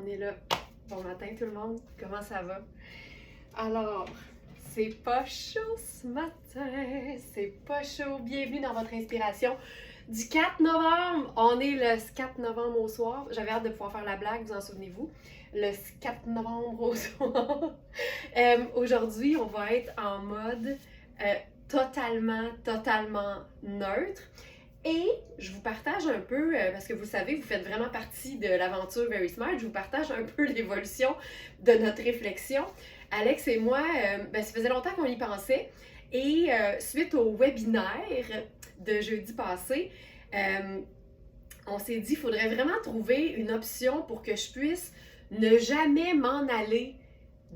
est là. Bon matin tout le monde, comment ça va? Alors, c'est pas chaud ce matin, c'est pas chaud. Bienvenue dans votre inspiration du 4 novembre. On est le 4 novembre au soir. J'avais hâte de pouvoir faire la blague, vous en souvenez-vous? Le 4 novembre au soir. Aujourd'hui, on va être en mode totalement neutre. Et je vous partage un peu, parce que vous savez, vous faites vraiment partie de l'aventure Very Smart, je vous partage un peu l'évolution de notre réflexion. Alex et moi, ça faisait longtemps qu'on y pensait. Et suite au webinaire de jeudi passé, on s'est dit qu'il faudrait vraiment trouver une option pour que je puisse ne jamais m'en aller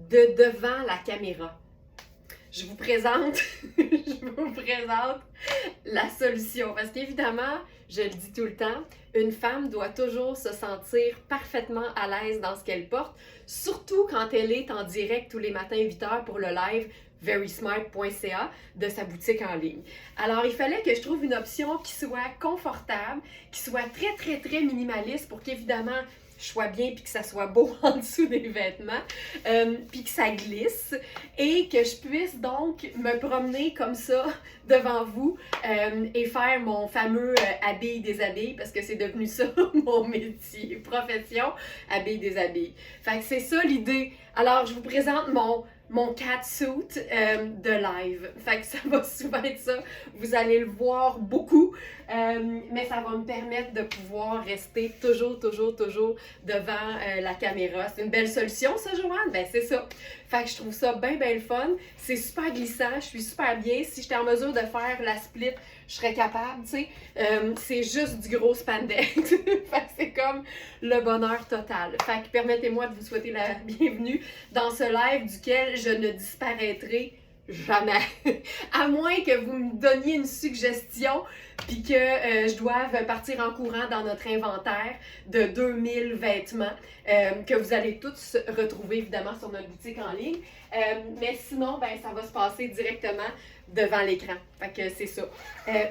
de devant la caméra. Je vous présente la solution. Parce qu'évidemment, je le dis tout le temps, une femme doit toujours se sentir parfaitement à l'aise dans ce qu'elle porte, surtout quand elle est en direct tous les matins 8h pour le live verysmart.ca de sa boutique en ligne. Alors, il fallait que je trouve une option qui soit confortable, qui soit très minimaliste pour qu'évidemment, je sois bien puis que ça soit beau en dessous des vêtements, puis que ça glisse et que je puisse donc me promener comme ça devant vous et faire mon fameux habille-déshabille parce que c'est devenu ça mon métier, profession, habille-déshabille. Fait que c'est ça l'idée. Alors, je vous présente mon catsuit de live. Fait que ça va souvent être ça. Vous allez le voir beaucoup, mais ça va me permettre de pouvoir rester toujours devant la caméra. C'est une belle solution, ça, Joanne? Ben, c'est ça. Fait que je trouve ça bien le fun. C'est super glissant, je suis super bien. Si j'étais en mesure de faire la split, je serais capable, tu sais. C'est juste du gros spandex. Fait que c'est comme le bonheur total. Fait que permettez-moi de vous souhaiter la bienvenue dans ce live duquel je ne disparaîtrai jamais. À moins que vous me donniez une suggestion puis que je doive partir en courant dans notre inventaire de 2000 vêtements que vous allez tous retrouver évidemment sur notre boutique en ligne. Mais sinon, ça va se passer directement devant l'écran. Fait que c'est ça.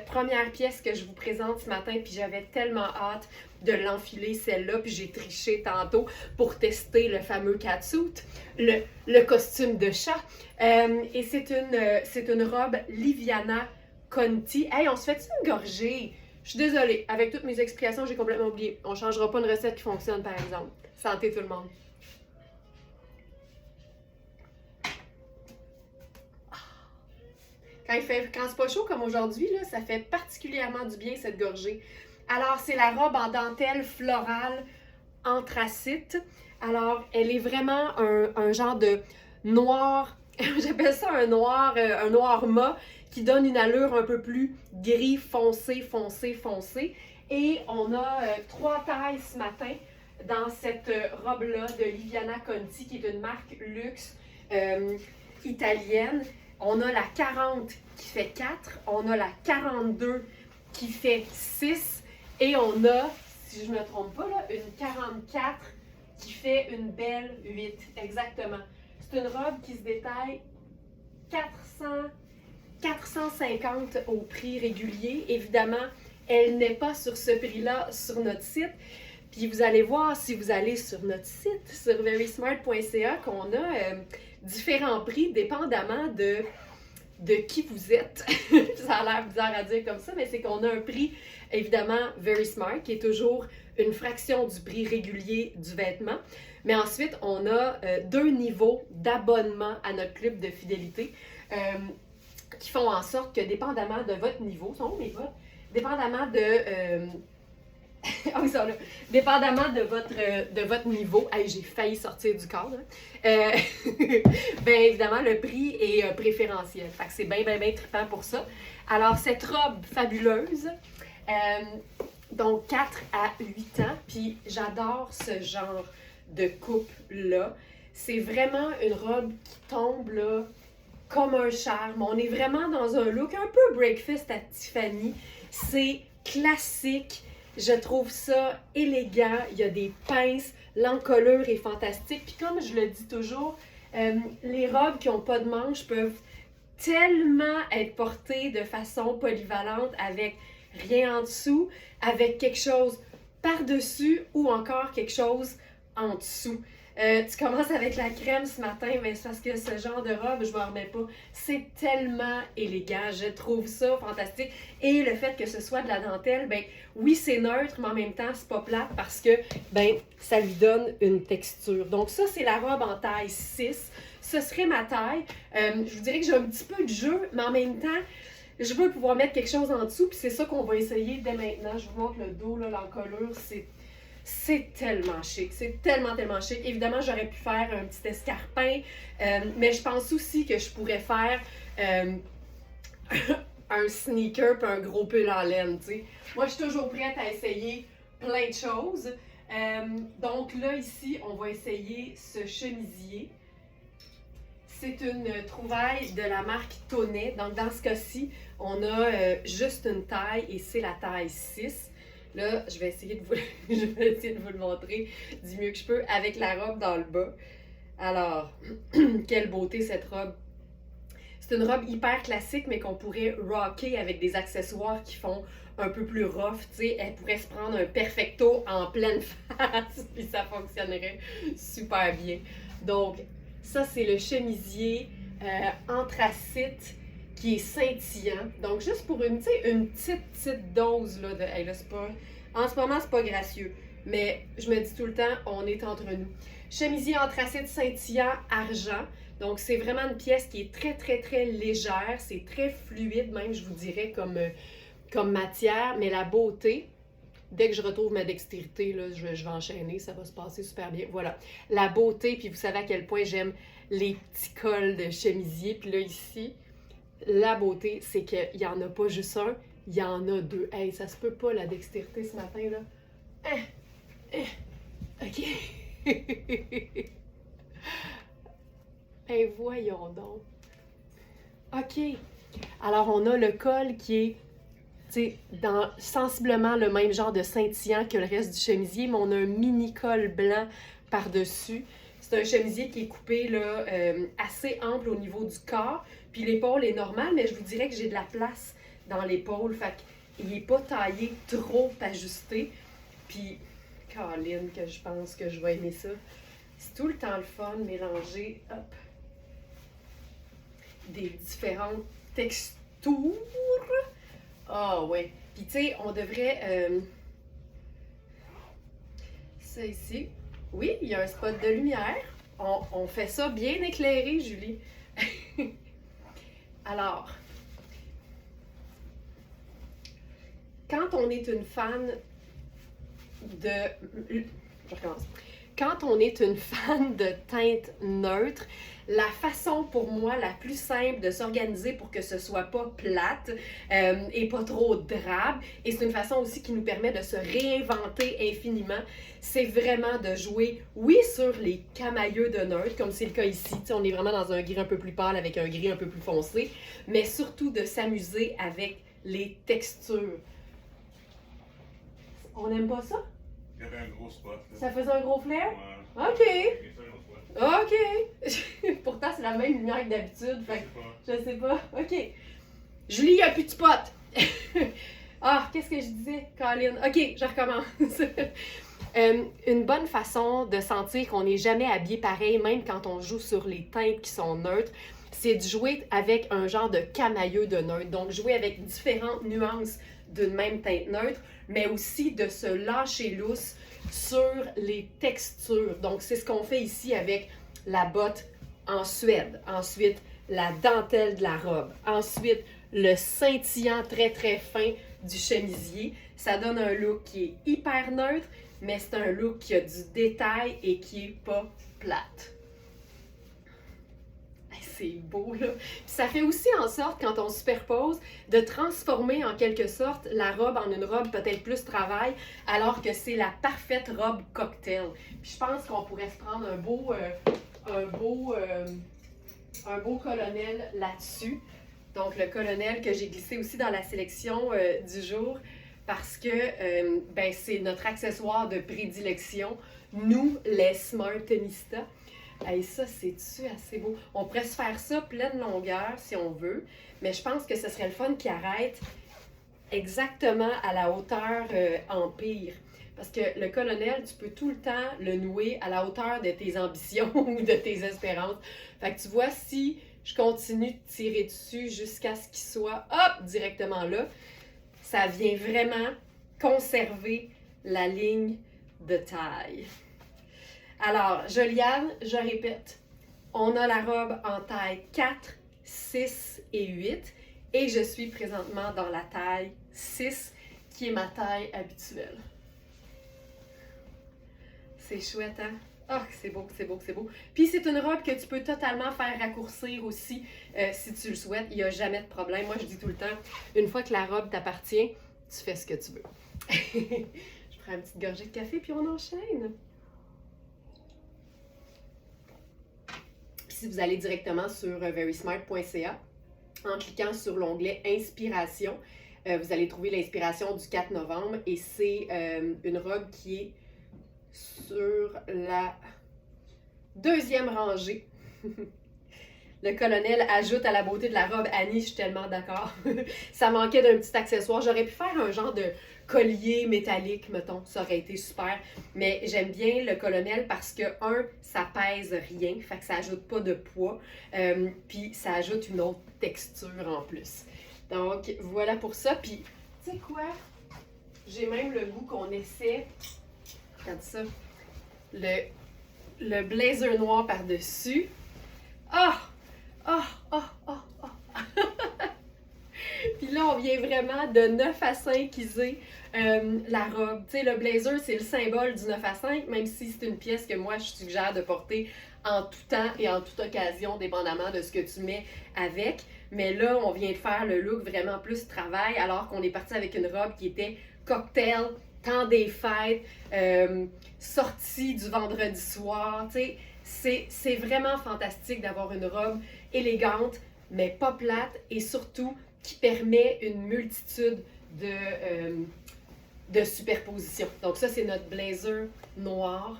Première pièce que je vous présente ce matin, puis j'avais tellement hâte de l'enfiler celle-là, puis j'ai triché tantôt pour tester le fameux catsuit, le costume de chat. Et c'est une robe Liviana Conti. Hey, on se fait une gorgée? Je suis désolée, avec toutes mes explications, j'ai complètement oublié. On ne changera pas une recette qui fonctionne, par exemple. Santé tout le monde. Quand c'est pas chaud comme aujourd'hui, là, ça fait particulièrement du bien cette gorgée. Alors, c'est la robe en dentelle florale anthracite. Alors, elle est vraiment un genre de noir, j'appelle ça un noir mat qui donne une allure un peu plus gris foncé. Et on a 3 tailles ce matin dans cette robe-là de Liviana Conti, qui est une marque luxe italienne. On a la 40 qui fait 4, on a la 42 qui fait 6 et on a, si je ne me trompe pas, là, une 44 qui fait une belle 8. Exactement. C'est une robe qui se détaille 450 au prix régulier. Évidemment, elle n'est pas sur ce prix-là sur notre site. Puis vous allez voir si vous allez sur notre site, sur verysmart.ca, qu'on a différents prix dépendamment de qui vous êtes. Ça a l'air bizarre à dire comme ça, mais c'est qu'on a un prix, évidemment, Very Smart, qui est toujours une fraction du prix régulier du vêtement. Mais ensuite, on a 2 niveaux d'abonnement à notre club de fidélité qui font en sorte que, dépendamment de votre niveau, sont où mes votes? Dépendamment de... oh, ils sont là. Dépendamment de votre niveau, hey, j'ai failli sortir du cadre, hein. Évidemment, le prix est préférentiel. Fait que c'est bien trippant pour ça. Alors, cette robe fabuleuse, donc 4 à 8 ans, puis j'adore ce genre de coupe-là. C'est vraiment une robe qui tombe là comme un charme. On est vraiment dans un look un peu breakfast à Tiffany. C'est classique. Je trouve ça élégant, il y a des pinces, l'encolure est fantastique. Puis comme je le dis toujours, les robes qui n'ont pas de manches peuvent tellement être portées de façon polyvalente avec rien en dessous, avec quelque chose par-dessus ou encore quelque chose en dessous. Tu commences avec la crème ce matin, mais c'est parce que ce genre de robe, je m'en remets pas. C'est tellement élégant, je trouve ça fantastique. Et le fait que ce soit de la dentelle, ben oui, c'est neutre, mais en même temps, c'est pas plate parce que ben ça lui donne une texture. Donc ça, c'est la robe en taille 6. Ce serait ma taille. Je vous dirais que j'ai un petit peu de jeu, mais en même temps, je veux pouvoir mettre quelque chose en dessous, puis c'est ça qu'on va essayer dès maintenant. Je vous montre le dos, là, l'encolure, c'est tellement chic, c'est tellement, tellement chic. Évidemment, j'aurais pu faire un petit escarpin, mais je pense aussi que je pourrais faire un sneaker puis un gros pull en laine, tu sais. Moi, je suis toujours prête à essayer plein de choses. Donc là, ici, on va essayer ce chemisier. C'est une trouvaille de la marque Tonnet. Donc, dans ce cas-ci, on a juste une taille et c'est la taille 6. Là, je vais essayer de vous, je vais essayer de vous le montrer du mieux que je peux avec la robe dans le bas. Alors, quelle beauté cette robe! C'est une robe hyper classique, mais qu'on pourrait rocker avec des accessoires qui font un peu plus rough, tu sais. Elle pourrait se prendre un perfecto en pleine face, puis ça fonctionnerait super bien. Donc, ça, c'est le chemisier anthracite qui est scintillant. Donc, juste pour une petite dose là, de... Hey, là, c'est pas... En ce moment, c'est pas gracieux. Mais je me dis tout le temps, on est entre nous. Chemisier anthracite scintillant argent. Donc, c'est vraiment une pièce qui est très, très, très légère. C'est très fluide, même, je vous dirais, comme matière. Mais la beauté, dès que je retrouve ma dextérité, là, je vais enchaîner, ça va se passer super bien. Voilà. La beauté, puis vous savez à quel point j'aime les petits cols de chemisier. Puis là, ici, la beauté, c'est qu'il n'y en a pas juste un, il y en a deux. Hey, ça se peut pas, la dextérité ce matin, là. OK. Hey, voyons donc. OK. Alors, on a le col qui est dans sensiblement le même genre de scintillant que le reste du chemisier, mais on a un mini col blanc par-dessus. C'est un chemisier qui est coupé là, assez ample au niveau du corps, puis l'épaule est normale, mais je vous dirais que j'ai de la place dans l'épaule, fait qu'il n'est pas taillé trop ajusté. Puis, Caroline, que je pense que je vais aimer ça. C'est tout le temps le fun, mélanger, hop, des différentes textures. Ah ouais. Puis tu sais, on devrait... ça ici. Oui, il y a un spot de lumière. On fait ça bien éclairé, Julie. Alors, quand on est une fan de... Je recommence. Quand on est une fan de teintes neutres, la façon pour moi la plus simple de s'organiser pour que ce soit pas plate et pas trop drabe, et c'est une façon aussi qui nous permet de se réinventer infiniment, c'est vraiment de jouer, oui, sur les camailleux de neutre, comme c'est le cas ici. T'sais, on est vraiment dans un gris un peu plus pâle avec un gris un peu plus foncé, mais surtout de s'amuser avec les textures. On n'aime pas ça? Il y avait un gros spot. Là. Ça faisait un gros flair? Ouais. OK. OK. Pourtant, c'est la même lumière que d'habitude. Fait que je sais pas. OK. Julie, il n'y a plus de spot. Ah, qu'est-ce que je disais, Colin? OK, je recommence. Une bonne façon de sentir qu'on n'est jamais habillé pareil, même quand on joue sur les teintes qui sont neutres, c'est de jouer avec un genre de camailleux de neutre. Donc, jouer avec différentes nuances d'une même teinte neutre, mais aussi de se lâcher lousse sur les textures. Donc, c'est ce qu'on fait ici avec la botte en Suède. Ensuite, la dentelle de la robe. Ensuite, le scintillant très, très fin du chemisier. Ça donne un look qui est hyper neutre, mais c'est un look qui a du détail et qui est pas plate. C'est beau, là. Puis ça fait aussi en sorte, quand on superpose, de transformer en quelque sorte la robe en une robe peut-être plus travail, alors que c'est la parfaite robe cocktail. Puis je pense qu'on pourrait se prendre un beau colonel là-dessus. Donc le colonel que j'ai glissé aussi dans la sélection du jour, parce que ben, c'est notre accessoire de prédilection, nous, les Smartenistas. Hey, ça, c'est-tu assez beau? On pourrait se faire ça pleine longueur si on veut, mais je pense que ce serait le fun qui arrête exactement à la hauteur empire. Parce que le colonel, tu peux tout le temps le nouer à la hauteur de tes ambitions ou de tes espérances. Fait que tu vois, si je continue de tirer dessus jusqu'à ce qu'il soit, hop, directement là, ça vient vraiment conserver la ligne de taille. Alors, Joliane, je répète, on a la robe en taille 4, 6 et 8 et je suis présentement dans la taille 6 qui est ma taille habituelle. C'est chouette, hein? Ah, c'est beau, c'est beau, c'est beau. Puis c'est une robe que tu peux totalement faire raccourcir aussi si tu le souhaites. Il n'y a jamais de problème. Moi, je dis tout le temps, une fois que la robe t'appartient, tu fais ce que tu veux. Je prends une petite gorgée de café puis on enchaîne. Puis si vous allez directement sur verysmart.ca, en cliquant sur l'onglet Inspiration, vous allez trouver l'inspiration du 4 novembre et c'est une robe qui est sur la deuxième rangée. Le colonel ajoute à la beauté de la robe, Annie, je suis tellement d'accord. Ça manquait d'un petit accessoire. J'aurais pu faire un genre de collier métallique, mettons. Ça aurait été super. Mais j'aime bien le colonel parce que, ça pèse rien. Fait que ça ajoute pas de poids. Puis ça ajoute une autre texture en plus. Donc, voilà pour ça. Puis, tu sais quoi? J'ai même le goût qu'on essaie... Regarde ça. Le blazer noir par-dessus. Ah! Ah! Ah! Ah! Ah! Puis là, on vient vraiment de 9 à 5iser la robe. Tu sais, le blazer, c'est le symbole du 9 à 5, même si c'est une pièce que moi, je suggère de porter en tout temps et en toute occasion, dépendamment de ce que tu mets avec. Mais là, on vient de faire le look vraiment plus travail, alors qu'on est parti avec une robe qui était cocktail, temps des fêtes, sortie du vendredi soir, tu sais, c'est vraiment fantastique d'avoir une robe élégante, mais pas plate et surtout qui permet une multitude de superpositions. Donc ça, c'est notre blazer noir,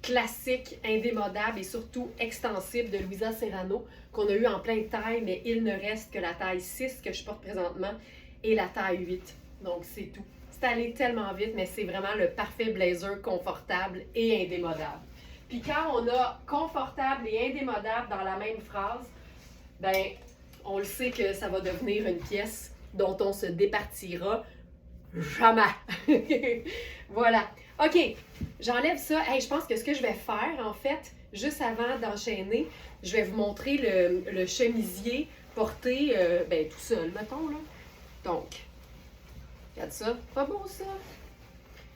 classique, indémodable et surtout extensible de Louisa Serrano, qu'on a eu en plein de tailles, mais il ne reste que la taille 6 que je porte présentement et la taille 8. Donc c'est tout. C'est allé tellement vite, mais c'est vraiment le parfait blazer confortable et indémodable. Puis quand on a confortable et indémodable dans la même phrase, ben on le sait que ça va devenir une pièce dont on se départira jamais. Voilà. OK, j'enlève ça. Hey, je pense que ce que je vais faire, en fait, juste avant d'enchaîner, je vais vous montrer le chemisier porté tout seul, mettons, là. Donc, regarde ça. Pas beau, ça?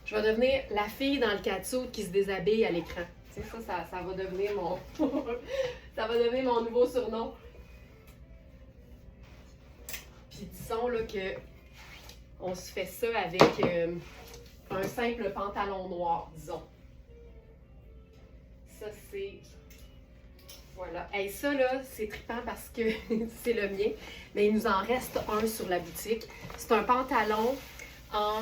Je vais devenir la fille dans le catsuit qui se déshabille à l'écran. Tu sais, ça va devenir mon... ça va devenir mon nouveau surnom. Puis disons, là, que on se fait ça avec un simple pantalon noir, disons. Ça, c'est... Voilà. Et ça, là, c'est trippant parce que c'est le mien. Mais il nous en reste un sur la boutique. C'est un pantalon en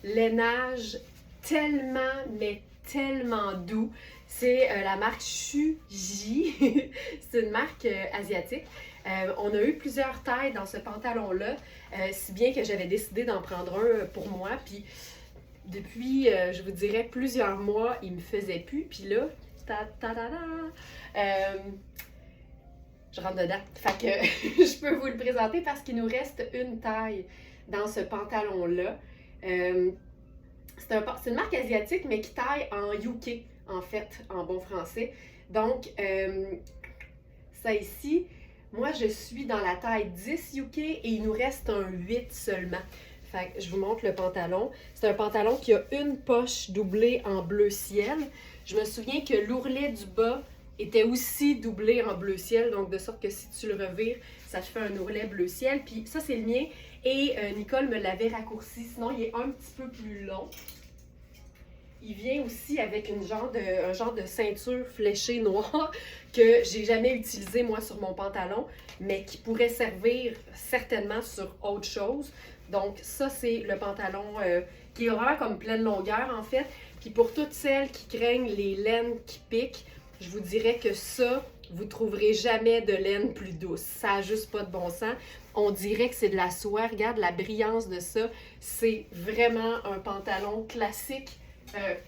lainage tellement, mais tellement doux. C'est la marque Shuji. C'est une marque asiatique. On a eu plusieurs tailles dans ce pantalon-là, si bien que j'avais décidé d'en prendre un pour moi. Puis depuis, je vous dirais, plusieurs mois, il me faisait plus. Puis là, je rentre dedans. Fait que je peux vous le présenter parce qu'il nous reste une taille dans ce pantalon-là. C'est une marque asiatique, mais qui taille en UK, en fait, en bon français. Donc, ça ici, moi, je suis dans la taille 10 UK et il nous reste un 8 seulement. Fait que je vous montre le pantalon. C'est un pantalon qui a une poche doublée en bleu ciel. Je me souviens que l'ourlet du bas était aussi doublé en bleu ciel, donc de sorte que si tu le revires, ça te fait un ourlet bleu ciel. Puis ça, c'est le mien et Nicole me l'avait raccourci, sinon il est un petit peu plus long. Il vient aussi avec un genre de ceinture fléchée noire que j'ai jamais utilisé moi sur mon pantalon, mais qui pourrait servir certainement sur autre chose. Donc ça, c'est le pantalon qui est vraiment comme pleine longueur en fait. Puis pour toutes celles qui craignent les laines qui piquent, je vous dirais que ça, vous trouverez jamais de laine plus douce. Ça n'a juste pas de bon sens. On dirait que c'est de la soie. Regarde la brillance de ça. C'est vraiment un pantalon classique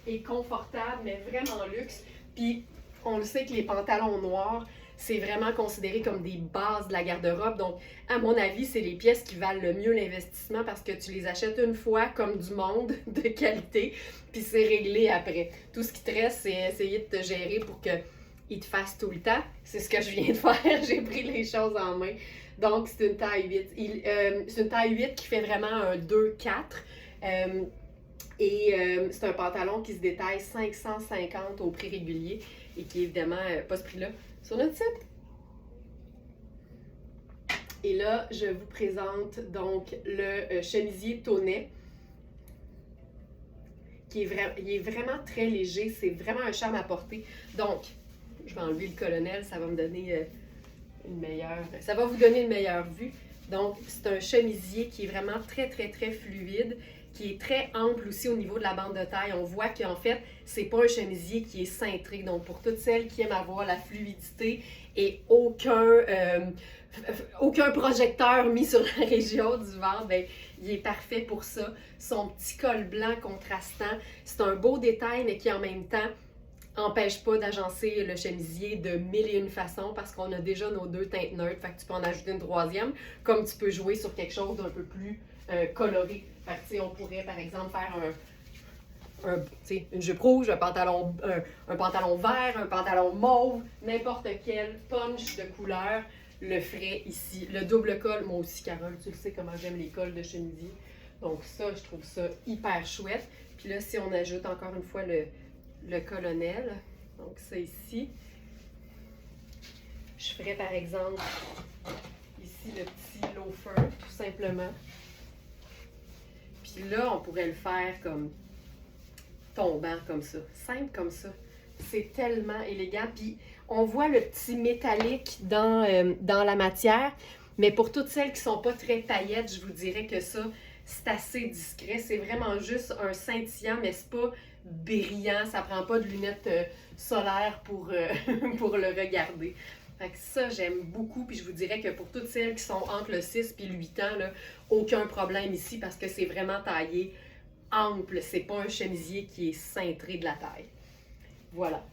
est confortable, mais vraiment luxe. Puis, on le sait que les pantalons noirs, c'est vraiment considéré comme des bases de la garde-robe. Donc, à mon avis, c'est les pièces qui valent le mieux l'investissement parce que tu les achètes une fois comme du monde de qualité, puis c'est réglé après. Tout ce qui te reste, c'est essayer de te gérer pour qu'ils te fassent tout le temps. C'est ce que je viens de faire. J'ai pris les choses en main. Donc, c'est une taille 8. C'est une taille 8 qui fait vraiment un 2-4. C'est un pantalon qui se détaille 550 au prix régulier et qui est évidemment pas ce prix-là sur notre site. Et là, je vous présente donc le chemisier Tonnet qui est vraiment très léger. C'est vraiment un charme à porter. Donc, je vais enlever le colonel, ça va me donner ça va vous donner une meilleure vue. Donc, c'est un chemisier qui est vraiment très, très, très fluide, qui est très ample aussi au niveau de la bande de taille. On voit qu'en fait, c'est pas un chemisier qui est cintré. Donc, pour toutes celles qui aiment avoir la fluidité et aucun projecteur mis sur la région du ventre, ben, il est parfait pour ça. Son petit col blanc contrastant, c'est un beau détail, mais qui en même temps empêche pas d'agencer le chemisier de mille et une façons parce qu'on a déjà nos deux teintes neutres. Fait que tu peux en ajouter une troisième, comme tu peux jouer sur quelque chose d'un peu plus coloré. Fait que, on pourrait, par exemple, faire une jupe rouge, un pantalon vert, un pantalon mauve, n'importe quel punch de couleur le ferait ici. Le double col, moi aussi, Carole, tu le sais comment j'aime les cols de chemisier. Donc ça, je trouve ça hyper chouette. Puis là, si on ajoute encore une fois le colonel, donc ça ici, je ferais par exemple ici le petit loafer, tout simplement. Puis là, on pourrait le faire comme tombant comme ça, simple comme ça. C'est tellement élégant. Puis on voit le petit métallique dans la matière, mais pour toutes celles qui ne sont pas très paillettes, je vous dirais que ça, c'est assez discret. C'est vraiment juste un scintillant, mais c'est pas brillant. Ça prend pas de lunettes solaires pour le regarder. Fait que ça, j'aime beaucoup. Puis je vous dirais que pour toutes celles qui sont entre le 6 et le 8 ans, là, aucun problème ici parce que c'est vraiment taillé ample. C'est pas un chemisier qui est cintré de la taille. Voilà.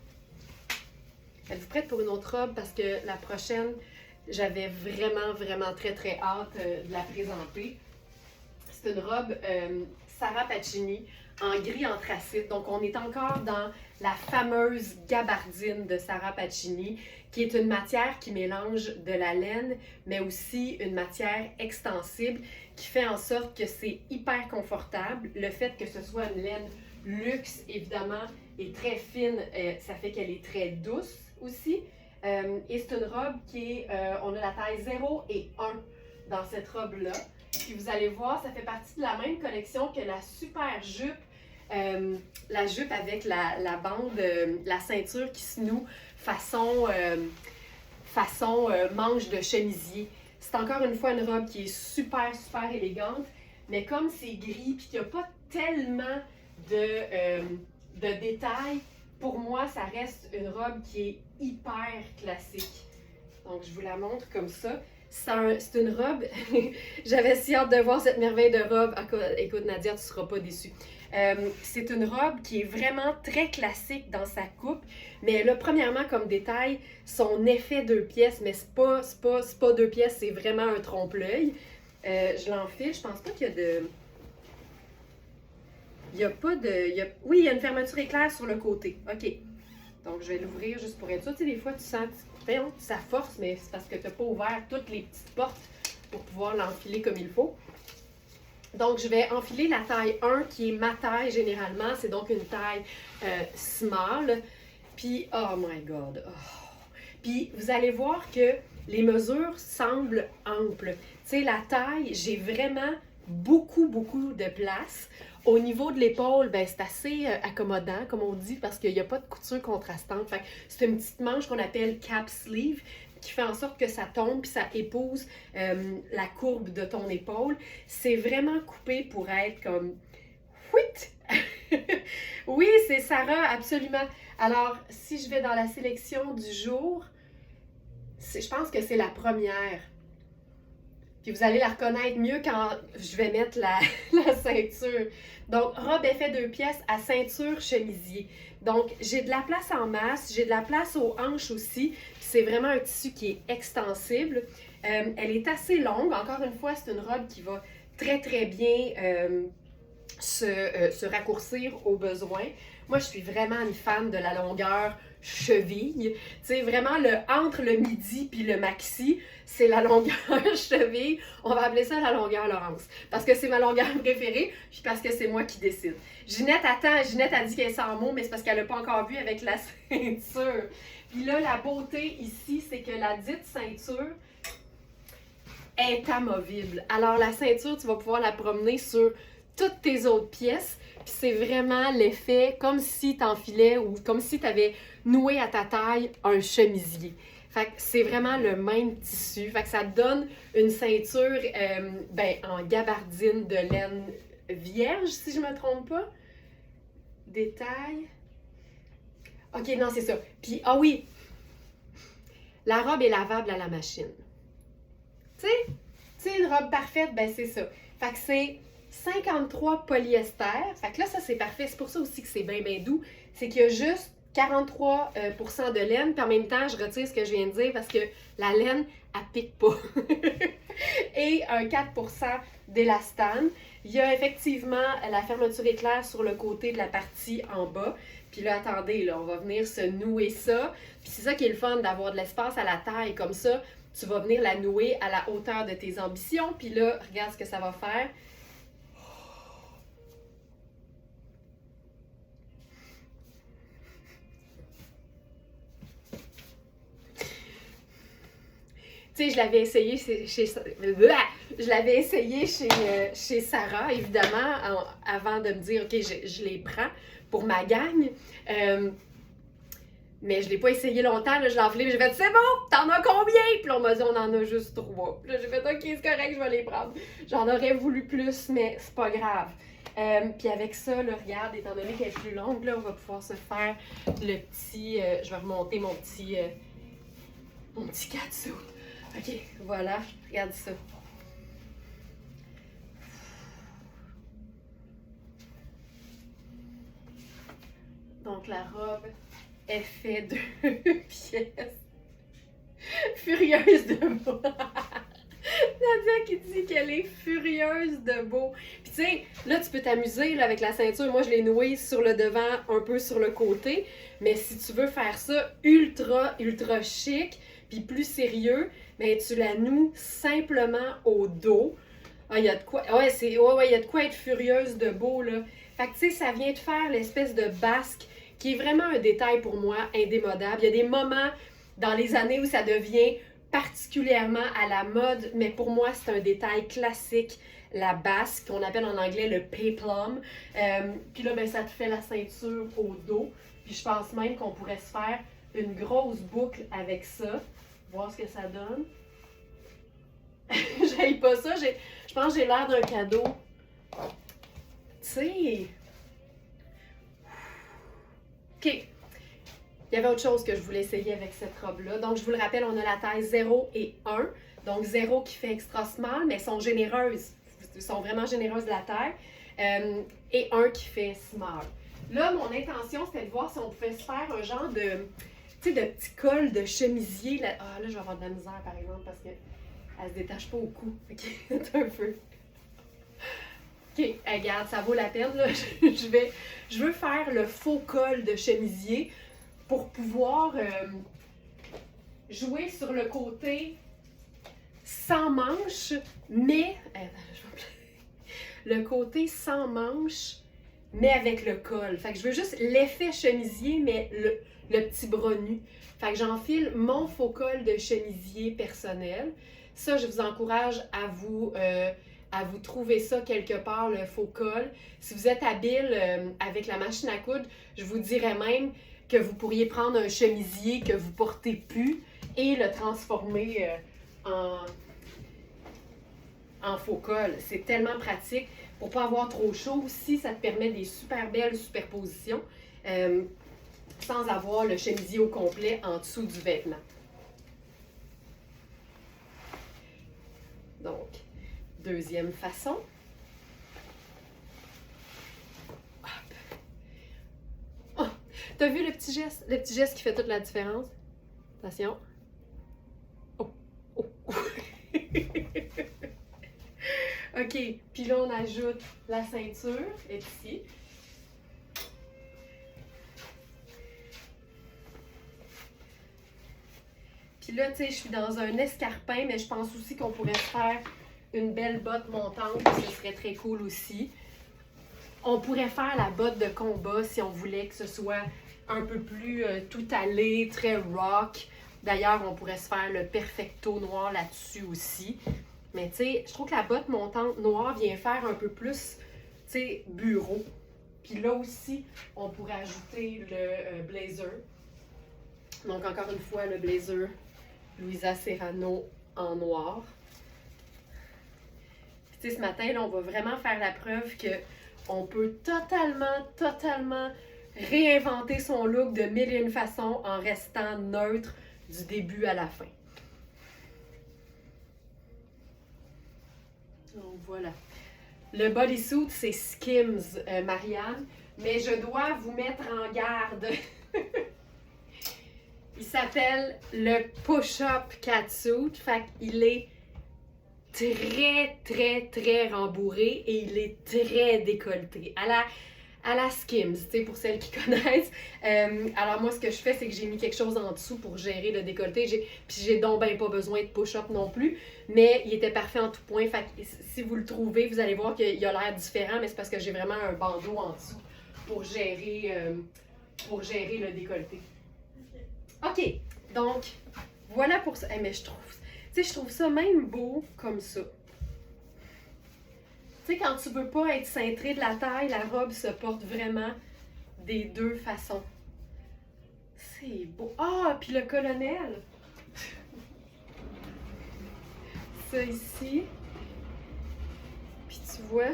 Êtes-vous prête pour une autre robe? Parce que la prochaine, j'avais vraiment, vraiment très, très hâte de la présenter. C'est une robe Sarah Pacini en gris anthracite. Donc, on est encore dans la fameuse gabardine de Sarah Pacini, qui est une matière qui mélange de la laine, mais aussi une matière extensible, qui fait en sorte que c'est hyper confortable. Le fait que ce soit une laine luxe, évidemment, et très fine, ça fait qu'elle est très douce aussi. Et c'est une robe qui est, on a la taille 0 et 1 dans cette robe-là. Puis vous allez voir, ça fait partie de la même collection que la super jupe, la jupe avec la bande, la ceinture qui se noue façon manche de chemisier. C'est encore une fois une robe qui est super, super élégante, mais comme c'est gris puis qu'il n'y a pas tellement de détails, pour moi, ça reste une robe qui est hyper classique. Donc, je vous la montre comme ça. C'est une robe, j'avais si hâte de voir cette merveille de robe. Écoute Nadia, tu ne seras pas déçue. C'est une robe qui est vraiment très classique dans sa coupe, mais elle a premièrement comme détail son effet 2 pièces, mais c'est pas 2 pièces, c'est vraiment un trompe-l'œil. Je l'enfile, je pense pas qu'il y a de... Il n'y a pas de... Oui, il y a une fermeture éclair sur le côté. OK. Donc, je vais l'ouvrir juste pour être sûr. Tu sais, des fois, tu sens... ça force, mais c'est parce que tu n'as pas ouvert toutes les petites portes pour pouvoir l'enfiler comme il faut. Donc, je vais enfiler la taille 1 qui est ma taille généralement. C'est donc une taille small. Puis, oh my God! Oh. Puis, vous allez voir que les mesures semblent amples. Tu sais, la taille, j'ai vraiment beaucoup, beaucoup de place. Au niveau de l'épaule, ben, c'est assez accommodant, comme on dit, parce qu'il n'y a pas de couture contrastante. Fait que c'est une petite manche qu'on appelle cap sleeve, qui fait en sorte que ça tombe puis ça épouse la courbe de ton épaule. C'est vraiment coupé pour être comme... Oui, c'est Sarah, absolument. Alors, si je vais dans la sélection du jour, je pense que c'est la première. Puis vous allez la reconnaître mieux quand je vais mettre la ceinture. Donc, robe effet 2 pièces à ceinture chemisier. Donc, j'ai de la place en masse, j'ai de la place aux hanches aussi. Puis c'est vraiment un tissu qui est extensible. Elle est assez longue. Encore une fois, c'est une robe qui va très, très bien se raccourcir aux besoins. Moi, je suis vraiment une fan de la longueur cheville. Tu sais, vraiment, entre le midi puis le maxi, c'est la longueur cheville. On va appeler ça la longueur Laurence. Parce que c'est ma longueur préférée, puis parce que c'est moi qui décide. Ginette a dit qu'elle est sans mots, mais c'est parce qu'elle n'a pas encore vu avec la ceinture. Puis là, la beauté ici, c'est que la dite ceinture est amovible. Alors, la ceinture, tu vas pouvoir la promener sur toutes tes autres pièces. Puis c'est vraiment l'effet comme si tu enfilais ou comme si tu avais noué à ta taille un chemisier. Fait que c'est vraiment le même tissu. Fait que ça te donne une ceinture en gabardine de laine vierge, si je ne me trompe pas. Détail. OK, non, c'est ça. Puis, ah oui, la robe est lavable à la machine. Tu sais, une robe parfaite, ben c'est ça. Fait que c'est 53 polyester. Fait que là, ça, c'est parfait. C'est pour ça aussi que c'est bien, bien doux. C'est qu'il y a juste 43% de laine. Puis en même temps, je retire ce que je viens de dire parce que la laine, elle pique pas. Et un 4% d'élastane. Il y a effectivement la fermeture éclair sur le côté de la partie en bas. Puis là, attendez, là, on va venir se nouer ça. Puis c'est ça qui est le fun d'avoir de l'espace à la taille comme ça. Tu vas venir la nouer à la hauteur de tes ambitions. Puis là, regarde ce que ça va faire. Tu sais, je l'avais essayé chez Sarah, évidemment, avant de me dire, OK, je les prends pour ma gang. Mais je ne l'ai pas essayé longtemps, là, je l'ai enfilé, j'ai fait, c'est bon, t'en as combien? Puis là, on m'a dit, on en a juste 3. Puis là, j'ai fait, OK, c'est correct, je vais les prendre. J'en aurais voulu plus, mais c'est pas grave. Puis avec ça, là, regarde, étant donné qu'elle est plus longue, là, on va pouvoir se faire le petit, je vais remonter mon petit catsuit. OK, voilà, regarde ça. Donc la robe est faite de 2 pièces. Furieuse de beau. Nadia qui dit qu'elle est furieuse de beau. Puis tu sais, là tu peux t'amuser avec la ceinture. Moi je l'ai nouée sur le devant, un peu sur le côté. Mais si tu veux faire ça ultra chic, puis plus sérieux, ben tu la noues simplement au dos. Ah, il y a de quoi. Ouais, il y a de quoi être furieuse de beau, là. Fait que tu sais, ça vient de faire l'espèce de basque qui est vraiment un détail pour moi indémodable. Il y a des moments dans les années où ça devient particulièrement à la mode, mais pour moi, c'est un détail classique, la basque, qu'on appelle en anglais le peplum. Puis là, ben, ça te fait la ceinture au dos. Puis je pense même qu'on pourrait se faire une grosse boucle avec ça. Voir ce que ça donne. J'aille pas ça. Je pense que j'ai l'air d'un cadeau. Tu sais. OK. Il y avait autre chose que je voulais essayer avec cette robe-là. Donc, je vous le rappelle, on a la taille 0 et 1. Donc, 0 qui fait extra small, mais elles sont généreuses. Elles sont vraiment généreuses de la taille. Et 1 qui fait small. Là, mon intention, c'était de voir si on pouvait se faire un genre de... Tu sais, de petit col de chemisier. Là, ah, là, je vais avoir de la misère, par exemple, parce qu'elle se détache pas au cou. OK, c'est un peu... OK, regarde, ça vaut la peine, là. Je veux faire le faux col de chemisier pour pouvoir jouer sur le côté sans manches, mais... le côté sans manches, mais avec le col. Fait que je veux juste l'effet chemisier, mais le petit bras nu. Fait que j'enfile mon faux col de chemisier personnel. Ça, je vous encourage à vous trouver ça quelque part, le faux col. Si vous êtes habile avec la machine à coudre, je vous dirais même que vous pourriez prendre un chemisier que vous portez plus et le transformer en faux col. C'est tellement pratique. Pour pas avoir trop chaud aussi, ça te permet des super belles superpositions sans avoir le chemisier au complet en dessous du vêtement. Donc, deuxième façon. Hop. Oh, t'as vu le petit geste? Le petit geste qui fait toute la différence? Attention. Oh, oh, oh. OK, puis là, on ajoute la ceinture, et ici. Puis là, tu sais, je suis dans un escarpin, mais je pense aussi qu'on pourrait faire une belle botte montante, ce serait très cool aussi. On pourrait faire la botte de combat si on voulait que ce soit un peu plus tout allé, très rock. D'ailleurs, on pourrait se faire le perfecto noir là-dessus aussi. Mais tu sais, je trouve que la botte montante noire vient faire un peu plus, tu sais, bureau. Puis là aussi, on pourrait ajouter le blazer. Donc encore une fois, le blazer Louisa Serrano en noir. Puis tu sais, ce matin, là, on va vraiment faire la preuve que on peut totalement réinventer son look de mille et une façons en restant neutre du début à la fin. Donc voilà. Le bodysuit, c'est Skims, Marianne, mais je dois vous mettre en garde. Il s'appelle le Push-Up Catsuit, fait qu'il est très rembourré et il est très décolleté. À la Skims, tu sais, pour celles qui connaissent. Alors moi, ce que je fais, c'est que j'ai mis quelque chose en dessous pour gérer le décolleté. Puis j'ai donc ben pas besoin de push-up non plus, mais il était parfait en tout point. Fait que si vous le trouvez, vous allez voir qu'il a l'air différent, mais c'est parce que j'ai vraiment un bandeau en dessous pour gérer le décolleté. OK, donc voilà pour ça. Hey, mais je trouve ça même beau comme ça. Tu sais, quand tu veux pas être cintré de la taille, la robe se porte vraiment des deux façons. C'est beau. Ah, puis le colonel. Ça ici. Puis tu vois.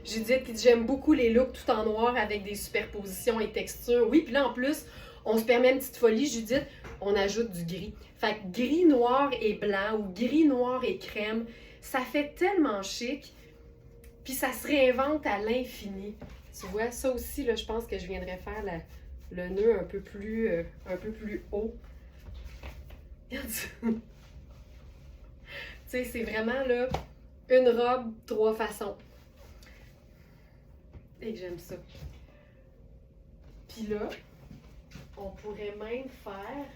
Judith qui dit j'aime beaucoup les looks tout en noir avec des superpositions et textures. Oui, puis là en plus, on se permet une petite folie, Judith, on ajoute du gris. Fait que gris, noir et blanc ou gris, noir et crème. Ça fait tellement chic, puis ça se réinvente à l'infini. Tu vois, ça aussi, là, je pense que je viendrais faire le nœud un peu plus haut. Regarde ça. Tu sais, c'est vraiment, là, une robe, trois façons. Et que j'aime ça. Puis là, on pourrait même faire,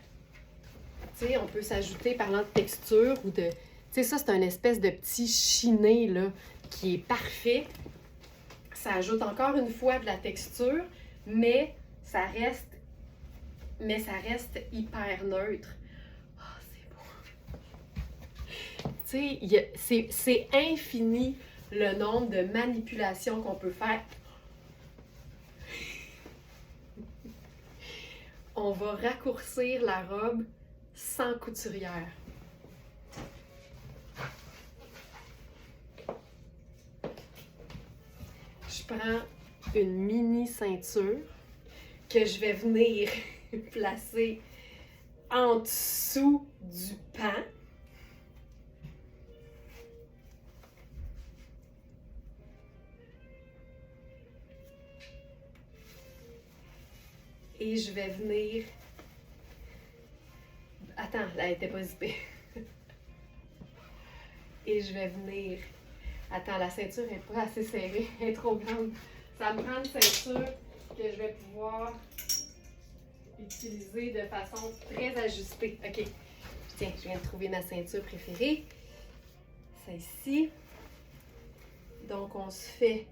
tu sais, on peut s'ajouter, parlant de texture ou de... Tu sais, ça, c'est un espèce de petit chiné, là, qui est parfait. Ça ajoute encore une fois de la texture, mais ça reste hyper neutre. Ah, c'est beau. Tu sais, c'est infini le nombre de manipulations qu'on peut faire. On va raccourcir la robe sans couturière. Je prends une mini ceinture que je vais venir placer en dessous du pan. Et je vais venir... Attends, elle n'était pas zippée. Et je vais venir... Attends, la ceinture n'est pas assez serrée, elle est trop grande. Ça me prend une ceinture que je vais pouvoir utiliser de façon très ajustée. OK. Tiens, je viens de trouver ma ceinture préférée. Celle-ci. Donc, on se fait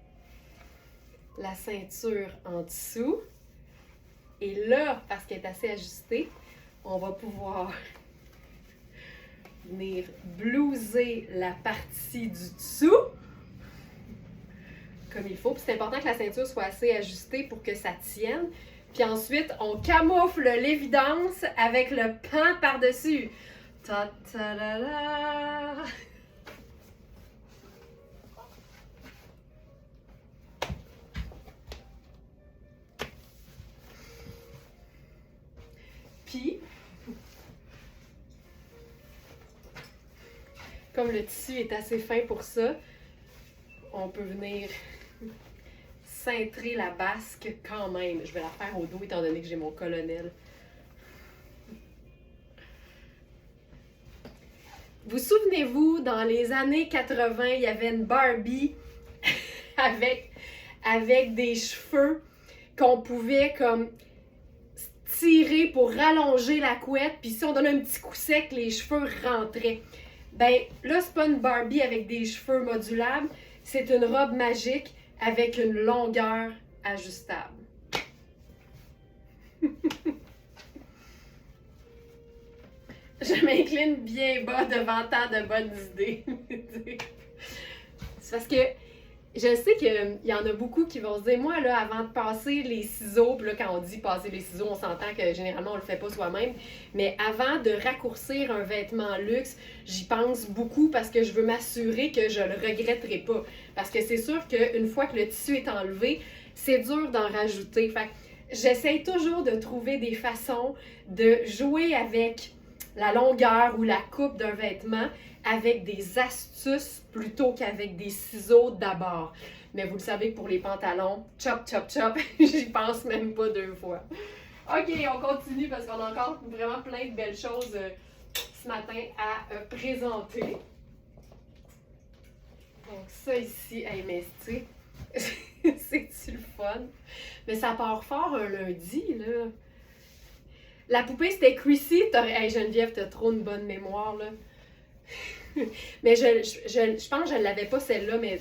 la ceinture en dessous. Et là, parce qu'elle est assez ajustée, on va pouvoir venir blouser la partie du dessous comme il faut. Puis c'est important que la ceinture soit assez ajustée pour que ça tienne. Puis ensuite, on camoufle l'évidence avec le pan par-dessus. Ta-ta-la-la! Puis, comme le tissu est assez fin pour ça, on peut venir cintrer la basque quand même. Je vais la faire au dos étant donné que j'ai mon colonel. Vous souvenez-vous, dans les années 80, il y avait une Barbie avec des cheveux qu'on pouvait comme tirer pour rallonger la couette, puis si on donnait un petit coup sec, les cheveux rentraient. Ben là, c'est pas une Barbie avec des cheveux modulables, c'est une robe magique avec une longueur ajustable. Je m'incline bien bas devant tant de bonnes idées. C'est parce que je sais qu'il y en a beaucoup qui vont se dire, moi, là, avant de passer les ciseaux, puis là, quand on dit passer les ciseaux, on s'entend que généralement, on le fait pas soi-même, mais avant de raccourcir un vêtement luxe, j'y pense beaucoup parce que je veux m'assurer que je le regretterai pas. Parce que c'est sûr qu'une fois que le tissu est enlevé, c'est dur d'en rajouter. Fait que j'essaie toujours de trouver des façons de jouer avec la longueur ou la coupe d'un vêtement avec des astuces plutôt qu'avec des ciseaux d'abord. Mais vous le savez que pour les pantalons, chop, chop, chop, j'y pense même pas deux fois. OK, on continue parce qu'on a encore vraiment plein de belles choses ce matin à présenter. Donc ça ici, hey, mais tu sais, c'est-tu le fun? Mais ça part fort un lundi, là. La poupée, c'était Chrissy. Hey, Geneviève, t'as trop une bonne mémoire, là. Mais je pense que je ne l'avais pas, celle-là, mais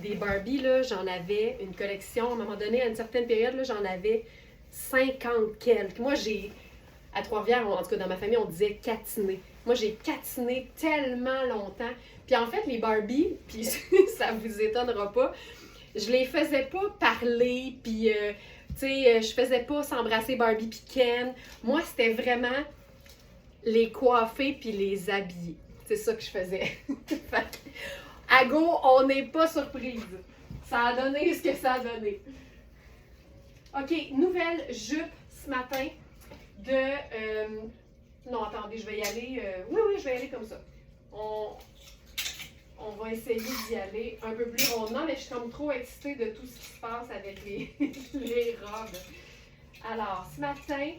des Barbie, là, j'en avais une collection. À un moment donné, à une certaine période, là, j'en avais 50 quelques. Moi, à Trois-Rivières, en tout cas, dans ma famille, on disait catiner. Moi, j'ai catiné tellement longtemps. Puis en fait, les Barbie, puis ça vous étonnera pas, je les faisais pas parler, puis... tu sais, je faisais pas s'embrasser Barbie puis Ken. Moi, c'était vraiment les coiffer puis les habiller. C'est ça que je faisais. À go, on n'est pas surprise. Ça a donné ce que ça a donné. OK, nouvelle jupe ce matin de... non, attendez, je vais y aller... oui, je vais y aller comme ça. On va essayer d'y aller un peu plus rondement, mais je suis comme trop excitée de tout ce qui se passe avec les robes. Alors, ce matin,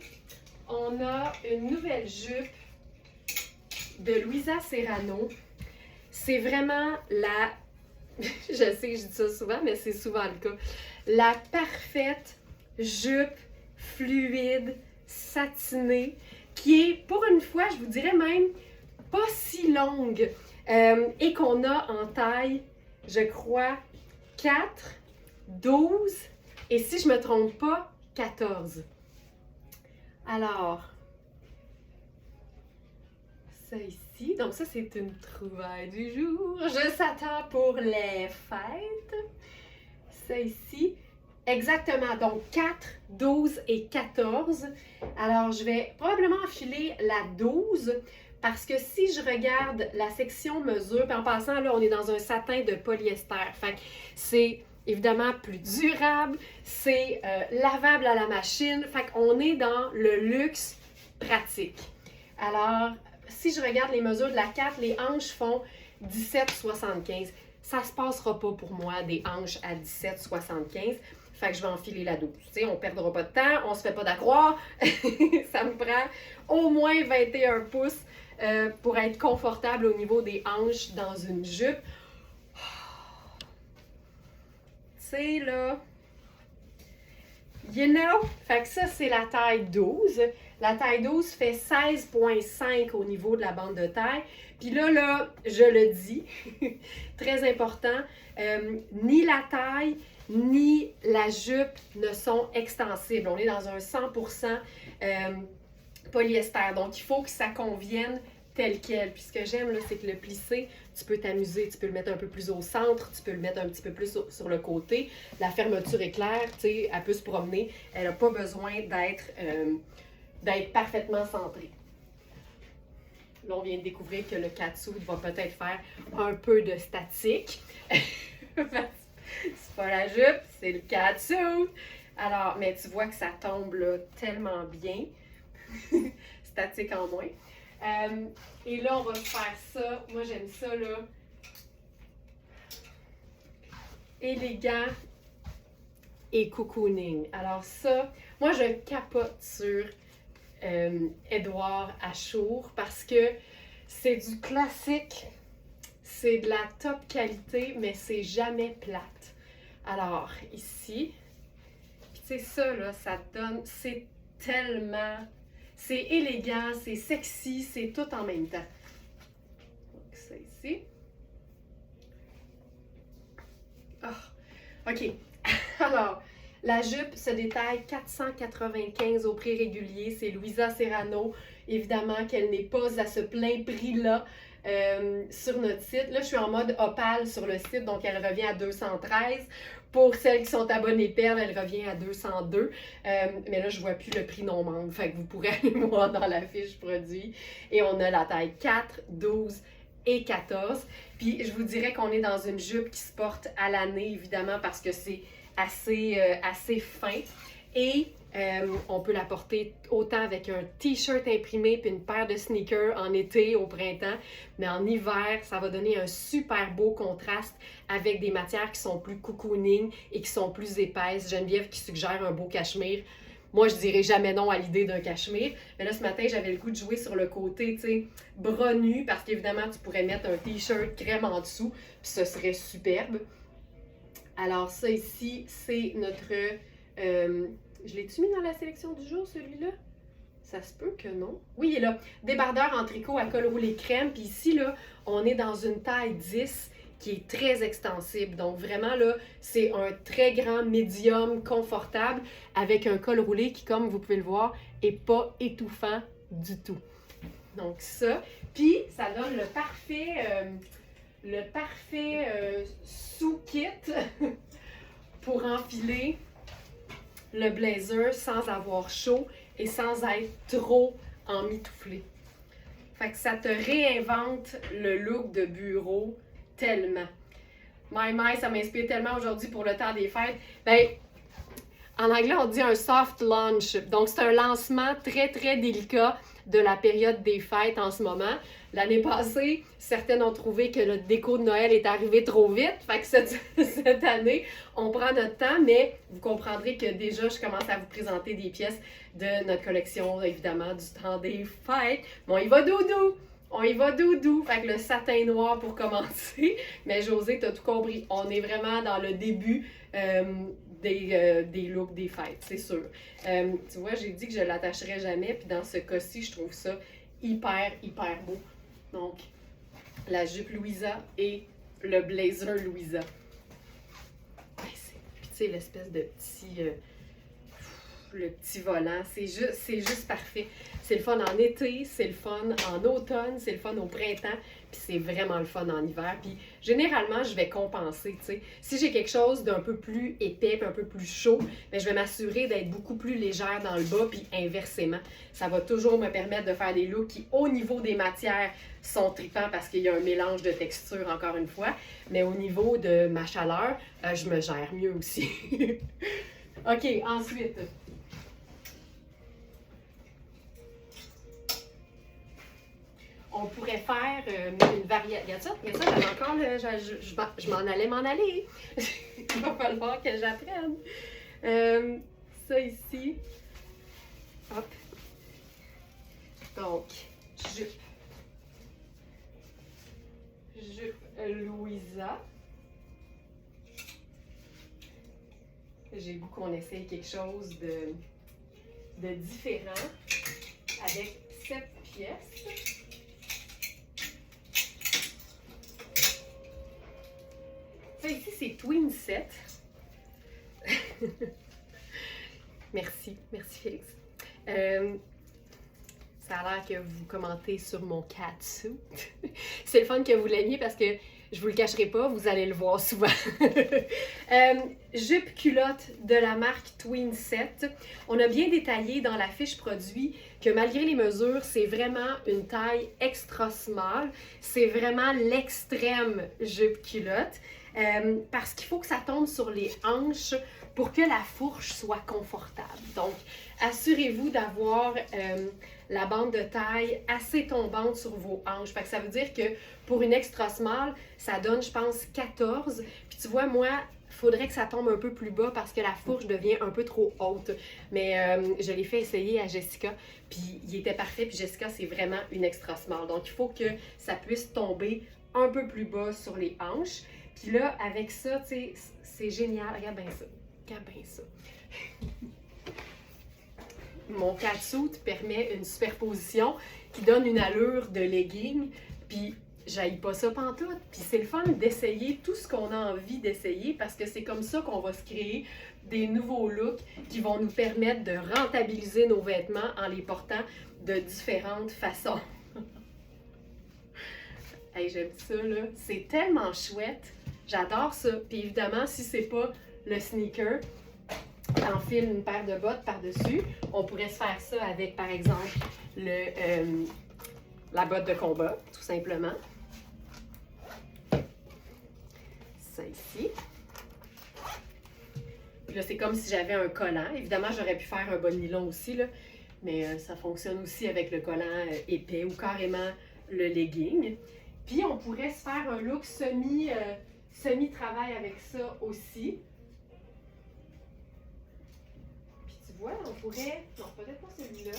on a une nouvelle jupe de Louisa Serrano. C'est vraiment la... je sais que je dis ça souvent, mais c'est souvent le cas. La parfaite jupe fluide, satinée, qui est, pour une fois, je vous dirais même, pas si longue. Et qu'on a en taille, je crois, 4, 12 et si je ne me trompe pas, 14. Alors, ça ici, donc ça c'est une trouvaille du jour. Je s'attends pour les fêtes. Ça ici, exactement, donc 4, 12 et 14. Alors, je vais probablement enfiler la 12. Parce que si je regarde la section mesure, puis en passant, là, on est dans un satin de polyester. Fait que c'est évidemment plus durable, c'est lavable à la machine. Fait qu'on est dans le luxe pratique. Alors, si je regarde les mesures de la 4, les hanches font 17,75. Ça se passera pas pour moi, des hanches à 17,75. Fait que je vais enfiler la 12. Tu sais, on ne perdra pas de temps, on se fait pas d'accroire. Ça me prend au moins 21 pouces pour être confortable au niveau des hanches dans une jupe. Tu sais, là, you know? Fait que ça, c'est la taille 12. La taille 12 fait 16,5 au niveau de la bande de taille. Puis là, je le dis, très important, ni la taille, ni la jupe ne sont extensibles. On est dans un 100% polyester. Donc, il faut que ça convienne tel quel. Puis ce que j'aime, là, c'est que le plissé, tu peux t'amuser. Tu peux le mettre un peu plus au centre, tu peux le mettre un petit peu plus sur le côté. La fermeture est claire, tu sais, elle peut se promener. Elle n'a pas besoin d'être parfaitement centrée. Là, on vient de découvrir que le catsuit va peut-être faire un peu de statique. C'est pas la jupe, c'est le catsuit. Alors, mais tu vois que ça tombe là, tellement bien. Statique en moins. Et là, on va faire ça. Moi, j'aime ça, là. Élégant et cocooning. Alors ça, moi, je capote sur Édouard Achour parce que c'est du classique, c'est de la top qualité, mais c'est jamais plate. Alors, ici, puis tu sais, ça, là, ça donne, c'est tellement, c'est élégant, c'est sexy, c'est tout en même temps. Donc, ça ici. Oh, OK. Alors, la jupe se détaille 495 au prix régulier. C'est Louisa Serrano. Évidemment qu'elle n'est pas à ce plein prix-là sur notre site. Là, je suis en mode opale sur le site, donc elle revient à 213. Pour celles qui sont abonnées Perle, elle revient à 202. Mais là, je ne vois plus le prix non-membre. Fait que vous pourrez aller voir dans la fiche produit. Et on a la taille 4, 12 et 14. Puis, je vous dirais qu'on est dans une jupe qui se porte à l'année, évidemment, parce que c'est assez fin. Et on peut la porter autant avec un t-shirt imprimé puis une paire de sneakers en été, au printemps. Mais en hiver, ça va donner un super beau contraste avec des matières qui sont plus cocooning et qui sont plus épaisses. Geneviève qui suggère un beau cachemire. Moi, je dirais jamais non à l'idée d'un cachemire. Mais là, ce matin, j'avais le goût de jouer sur le côté, tu sais, bras nus, parce qu'évidemment, tu pourrais mettre un t-shirt crème en dessous, puis ce serait superbe. Alors, ça ici, c'est notre... je l'ai-tu mis dans la sélection du jour, celui-là? Ça se peut que non. Oui, il est là. Débardeur en tricot à col roulé crème. Puis ici, là, on est dans une taille 10 qui est très extensible. Donc, vraiment, là, c'est un très grand médium confortable avec un col roulé qui, comme vous pouvez le voir, n'est pas étouffant du tout. Donc, ça. Puis, ça donne le parfait sous-kit pour enfiler le blazer sans avoir chaud et sans être trop emmitouflé. Fait que ça te réinvente le look de bureau tellement. My, ça m'inspire tellement aujourd'hui pour le temps des fêtes. Ben, en anglais, on dit un soft launch. Donc, c'est un lancement très, très délicat de la période des fêtes en ce moment. L'année passée, certaines ont trouvé que le déco de Noël est arrivé trop vite. Fait que cette année, on prend notre temps, mais vous comprendrez que déjà, je commence à vous présenter des pièces de notre collection, évidemment, du temps des fêtes. Bon, il va doudou! On y va doudou! Fait que le satin noir pour commencer. Mais José, t'as tout compris. On est vraiment dans le début des looks des fêtes, c'est sûr. Tu vois, j'ai dit que je l'attacherais jamais, puis dans ce cas-ci, je trouve ça hyper, hyper beau. Donc, la jupe Louisa et le blazer Louisa. Puis tu sais, l'espèce de petit... le petit volant, c'est juste parfait. C'est le fun en été, c'est le fun en automne, c'est le fun au printemps, puis c'est vraiment le fun en hiver. Puis généralement, je vais compenser, tu sais. Si j'ai quelque chose d'un peu plus épais, puis un peu plus chaud, bien, je vais m'assurer d'être beaucoup plus légère dans le bas, puis inversement. Ça va toujours me permettre de faire des looks qui, au niveau des matières, sont tripants parce qu'il y a un mélange de textures, encore une fois. Mais au niveau de ma chaleur, je me gère mieux aussi. OK, ensuite... on pourrait faire une variante. Regarde ça, j'avais encore je m'en allais. Il va falloir que j'apprenne. Ça ici. Hop. Donc, jupe. Jupe Louisa. J'ai le goût qu'on essaye quelque chose de différent avec 7 pièces. Ça ici, c'est Twin Set. Merci Félix. Ça a l'air que vous commentez sur mon catsuit. C'est le fun que vous l'aimiez parce que je vous le cacherai pas, vous allez le voir souvent. Jupe culotte de la marque Twin Set. On a bien détaillé dans la fiche produit que malgré les mesures, c'est vraiment une taille extra small. C'est vraiment l'extrême jupe culotte. parce qu'il faut que ça tombe sur les hanches pour que la fourche soit confortable. Donc, assurez-vous d'avoir la bande de taille assez tombante sur vos hanches. Fait que ça veut dire que pour une extra small, ça donne, je pense, 14. Puis tu vois, moi, il faudrait que ça tombe un peu plus bas parce que la fourche devient un peu trop haute. Mais je l'ai fait essayer à Jessica, puis il était parfait. Puis Jessica, c'est vraiment une extra small. Donc, il faut que ça puisse tomber un peu plus bas sur les hanches. Puis là, avec ça, tu sais, c'est génial. Regarde bien ça. Regarde bien ça. Mon catsuit permet une superposition qui donne une allure de legging, puis j'haïs pas ça pantoute. Puis c'est le fun d'essayer tout ce qu'on a envie d'essayer parce que c'est comme ça qu'on va se créer des nouveaux looks qui vont nous permettre de rentabiliser nos vêtements en les portant de différentes façons. Hey, j'aime ça, là. C'est tellement chouette. J'adore ça. Puis évidemment, si c'est pas le sneaker, t'enfiles une paire de bottes par-dessus. On pourrait se faire ça avec, par exemple, la botte de combat, tout simplement. Ça ici. Puis là, c'est comme si j'avais un collant. Évidemment, j'aurais pu faire un bas de nylon aussi, là, mais ça fonctionne aussi avec le collant épais ou carrément le legging. Puis, on pourrait se faire un look semi-travail avec ça aussi. Ouais, on pourrait... Non, peut-être pas celui-là.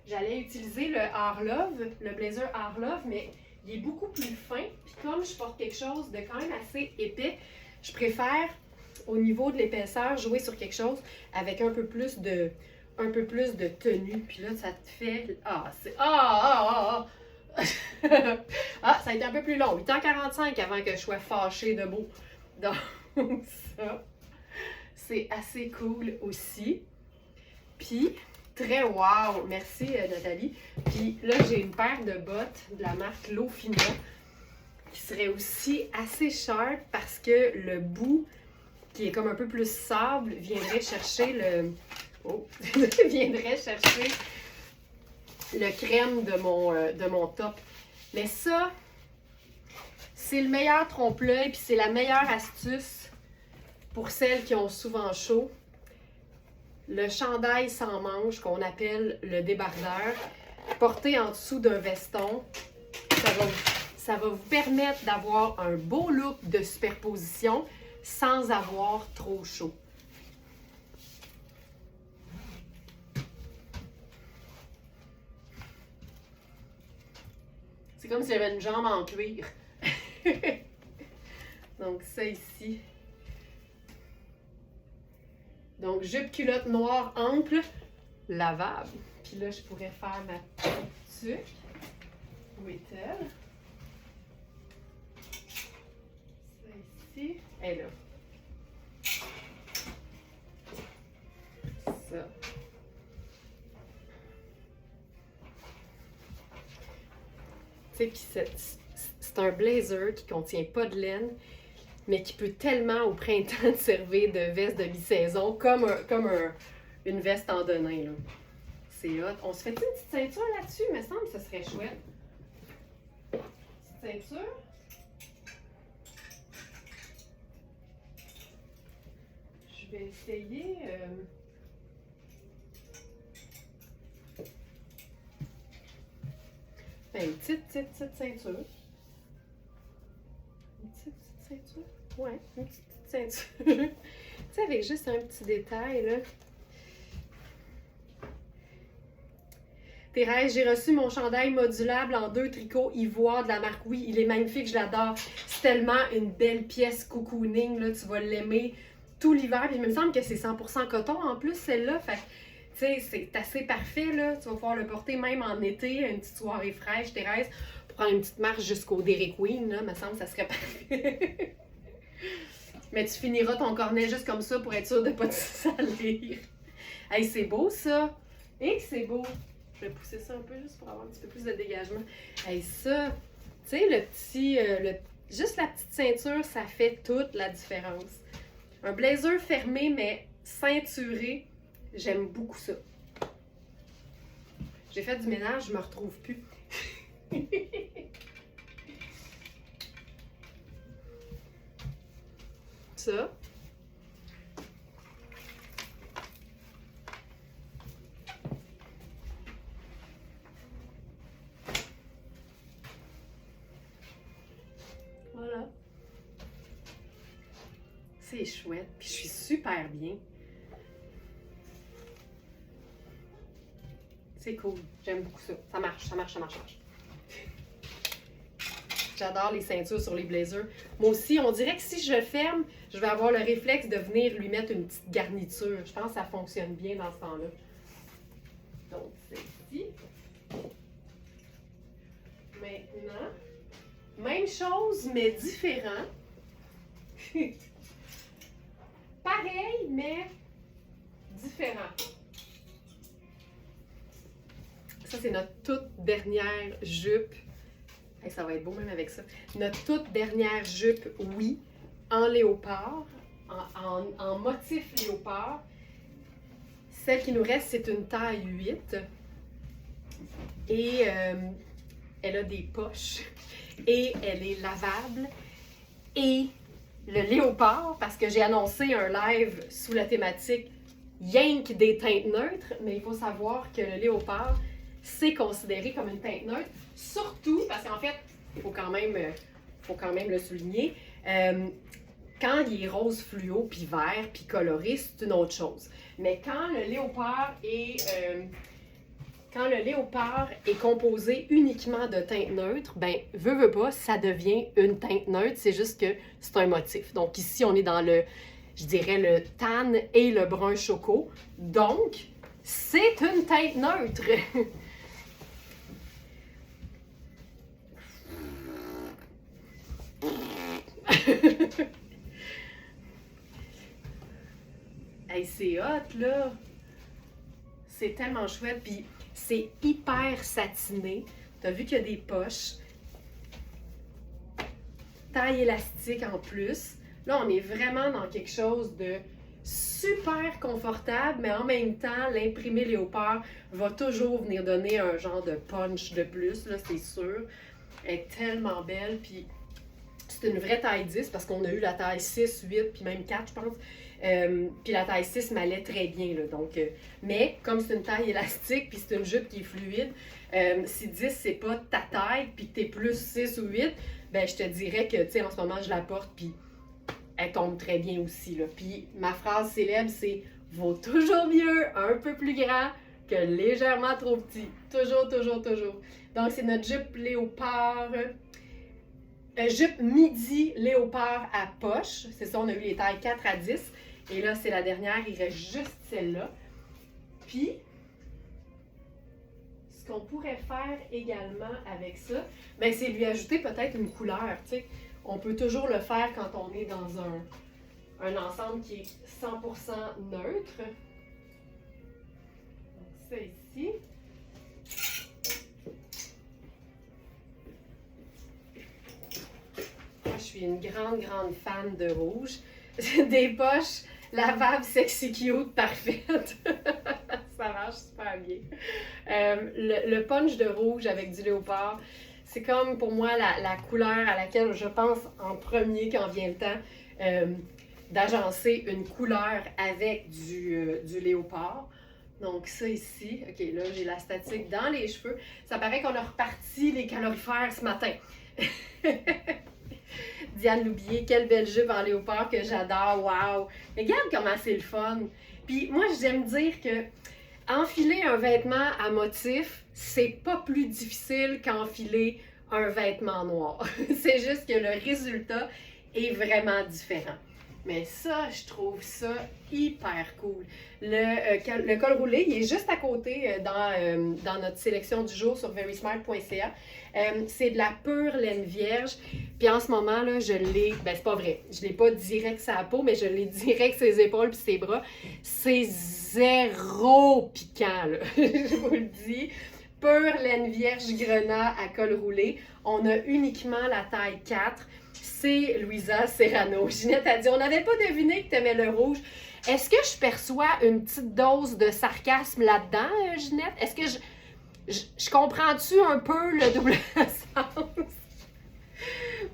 J'allais utiliser le Harlove, le blazer Harlove, mais il est beaucoup plus fin. Puis comme je porte quelque chose de quand même assez épais, je préfère, au niveau de l'épaisseur, jouer sur quelque chose avec un peu plus de tenue. Puis là, ça te fait... Ah, c'est... Ah, ça a été un peu plus long. 8h45 avant que je sois fâchée debout. Donc, ça... C'est assez cool aussi. Puis, très wow! Merci Nathalie. Puis là, j'ai une paire de bottes de la marque Lofina qui serait aussi assez sharp parce que le bout qui est comme un peu plus sable viendrait chercher le... Oh! viendrait chercher le crème de mon top. Mais ça, c'est le meilleur trompe-l'œil puis c'est la meilleure astuce pour celles qui ont souvent chaud. Le chandail sans manches qu'on appelle le débardeur, porté en dessous d'un veston, ça va vous permettre d'avoir un beau look de superposition sans avoir trop chaud. C'est comme si j'avais une jambe en cuir. Donc ça ici. Donc, jupe culotte noire ample, lavable. Puis là, je pourrais faire ma petite tuque. Où est-elle? Ça ici. Elle est là. Ça. Tu sais, puis c'est un blazer qui contient pas de laine, mais qui peut tellement au printemps servir de veste de mi-saison, comme une veste en denim, là. C'est hot. On se fait une petite ceinture là-dessus? Il me semble que ce serait chouette. Petite ceinture. Je vais essayer... une petite ceinture. Une petite ceinture? Ouais, une petite ceinture. Tu sais, avec juste un petit détail, là. Thérèse, j'ai reçu mon chandail modulable en 2 tricots ivoire de la marque Oui. Il est magnifique, je l'adore. C'est tellement une belle pièce cocooning, là. Tu vas l'aimer tout l'hiver. Puis il me semble que c'est 100% coton en plus, celle-là. Fait tu sais, c'est assez parfait, là. Tu vas pouvoir le porter même en été, une petite soirée fraîche, Thérèse, pour prendre une petite marche jusqu'au Dairy Queen, là. Il me semble que ça serait parfait. Mais tu finiras ton cornet juste comme ça pour être sûr de ne pas te salir. Hey, c'est beau, ça! Et c'est beau! Je vais pousser ça un peu juste pour avoir un petit peu plus de dégagement. Hey, ça, tu sais, le petit... juste la petite ceinture, ça fait toute la différence. Un blazer fermé, mais ceinturé, j'aime beaucoup ça. J'ai fait du ménage, je me retrouve plus. ça. Voilà. C'est chouette, puis je suis super bien. C'est cool, j'aime beaucoup ça. Ça marche, ça marche, ça marche, ça marche. J'adore les ceintures sur les blazers. Moi aussi, on dirait que si je le ferme, je vais avoir le réflexe de venir lui mettre une petite garniture. Je pense que ça fonctionne bien dans ce temps-là. Donc, c'est ici. Maintenant, même chose, mais différent. Pareil, mais différent. Ça, c'est notre toute dernière jupe. Hey, ça va être beau même avec ça. Notre toute dernière jupe, oui, en léopard, en motif léopard. Celle qui nous reste, c'est une taille 8. Et elle a des poches. Et elle est lavable. Et le léopard, parce que j'ai annoncé un live sous la thématique Yank des teintes neutres, mais il faut savoir que le léopard, c'est considéré comme une teinte neutre, surtout parce qu'en fait, il faut quand même le souligner, quand il est rose fluo, puis vert, puis coloré, c'est une autre chose. Mais quand le léopard est composé uniquement de teintes neutres, ben, veut pas, ça devient une teinte neutre, c'est juste que c'est un motif. Donc ici, on est dans je dirais, le tan et le brun choco. Donc, c'est une teinte neutre. Hey, c'est hot, là! C'est tellement chouette, puis c'est hyper satiné. T'as vu qu'il y a des poches. Taille élastique en plus. Là, on est vraiment dans quelque chose de super confortable, mais en même temps, l'imprimé léopard va toujours venir donner un genre de punch de plus, là, c'est sûr. Elle est tellement belle, puis c'est une vraie taille 10 parce qu'on a eu la taille 6, 8, puis même 4, je pense. Puis la taille 6 m'allait très bien, là, donc, mais comme c'est une taille élastique, puis c'est une jupe qui est fluide, si 10 c'est pas ta taille, puis que t'es plus 6 ou 8, ben je te dirais que, tu sais, en ce moment, je la porte, puis elle tombe très bien aussi, là. Puis ma phrase célèbre, c'est « Vaut toujours mieux un peu plus grand que légèrement trop petit. » Toujours, toujours, toujours. Donc, c'est notre jupe léopard... jupe midi léopard à poche. C'est ça, on a eu les tailles 4 à 10. Et là, c'est la dernière. Il reste juste celle-là. Puis, ce qu'on pourrait faire également avec ça, ben, c'est lui ajouter peut-être une couleur. Tu sais, on peut toujours le faire quand on est dans un ensemble qui est 100% neutre. Donc, ça ici. Moi, je suis une grande, grande fan de rouge. Des poches lavables, sexy, cute, parfaites. Ça marche super bien. Le punch de rouge avec du léopard, c'est comme pour moi la couleur à laquelle je pense en premier quand vient le temps d'agencer une couleur avec du léopard. Donc ça ici, ok, là j'ai la statique dans les cheveux. Ça paraît qu'on a reparti les calorifères ce matin. Diane Loubier, quelle belle jupe en léopard que j'adore, wow! Regarde comment c'est le fun! Puis moi, j'aime dire que enfiler un vêtement à motif, c'est pas plus difficile qu'enfiler un vêtement noir. C'est juste que le résultat est vraiment différent. Mais ça, je trouve ça hyper cool. Le col roulé, il est juste à côté dans notre sélection du jour sur verysmart.ca. C'est de la pure laine vierge. Puis en ce moment, là, je l'ai... Ben, c'est pas vrai. Je l'ai pas direct sur la peau, mais je l'ai direct sur ses épaules puis ses bras. C'est zéro piquant, là. Je vous le dis. Pure laine vierge grenat à col roulé. On a uniquement la taille 4. C'est Louisa Serrano. Ginette a dit, on n'avait pas deviné que tu aimais le rouge. Est-ce que je perçois une petite dose de sarcasme là-dedans, Ginette? Est-ce que je comprends-tu un peu le double sens?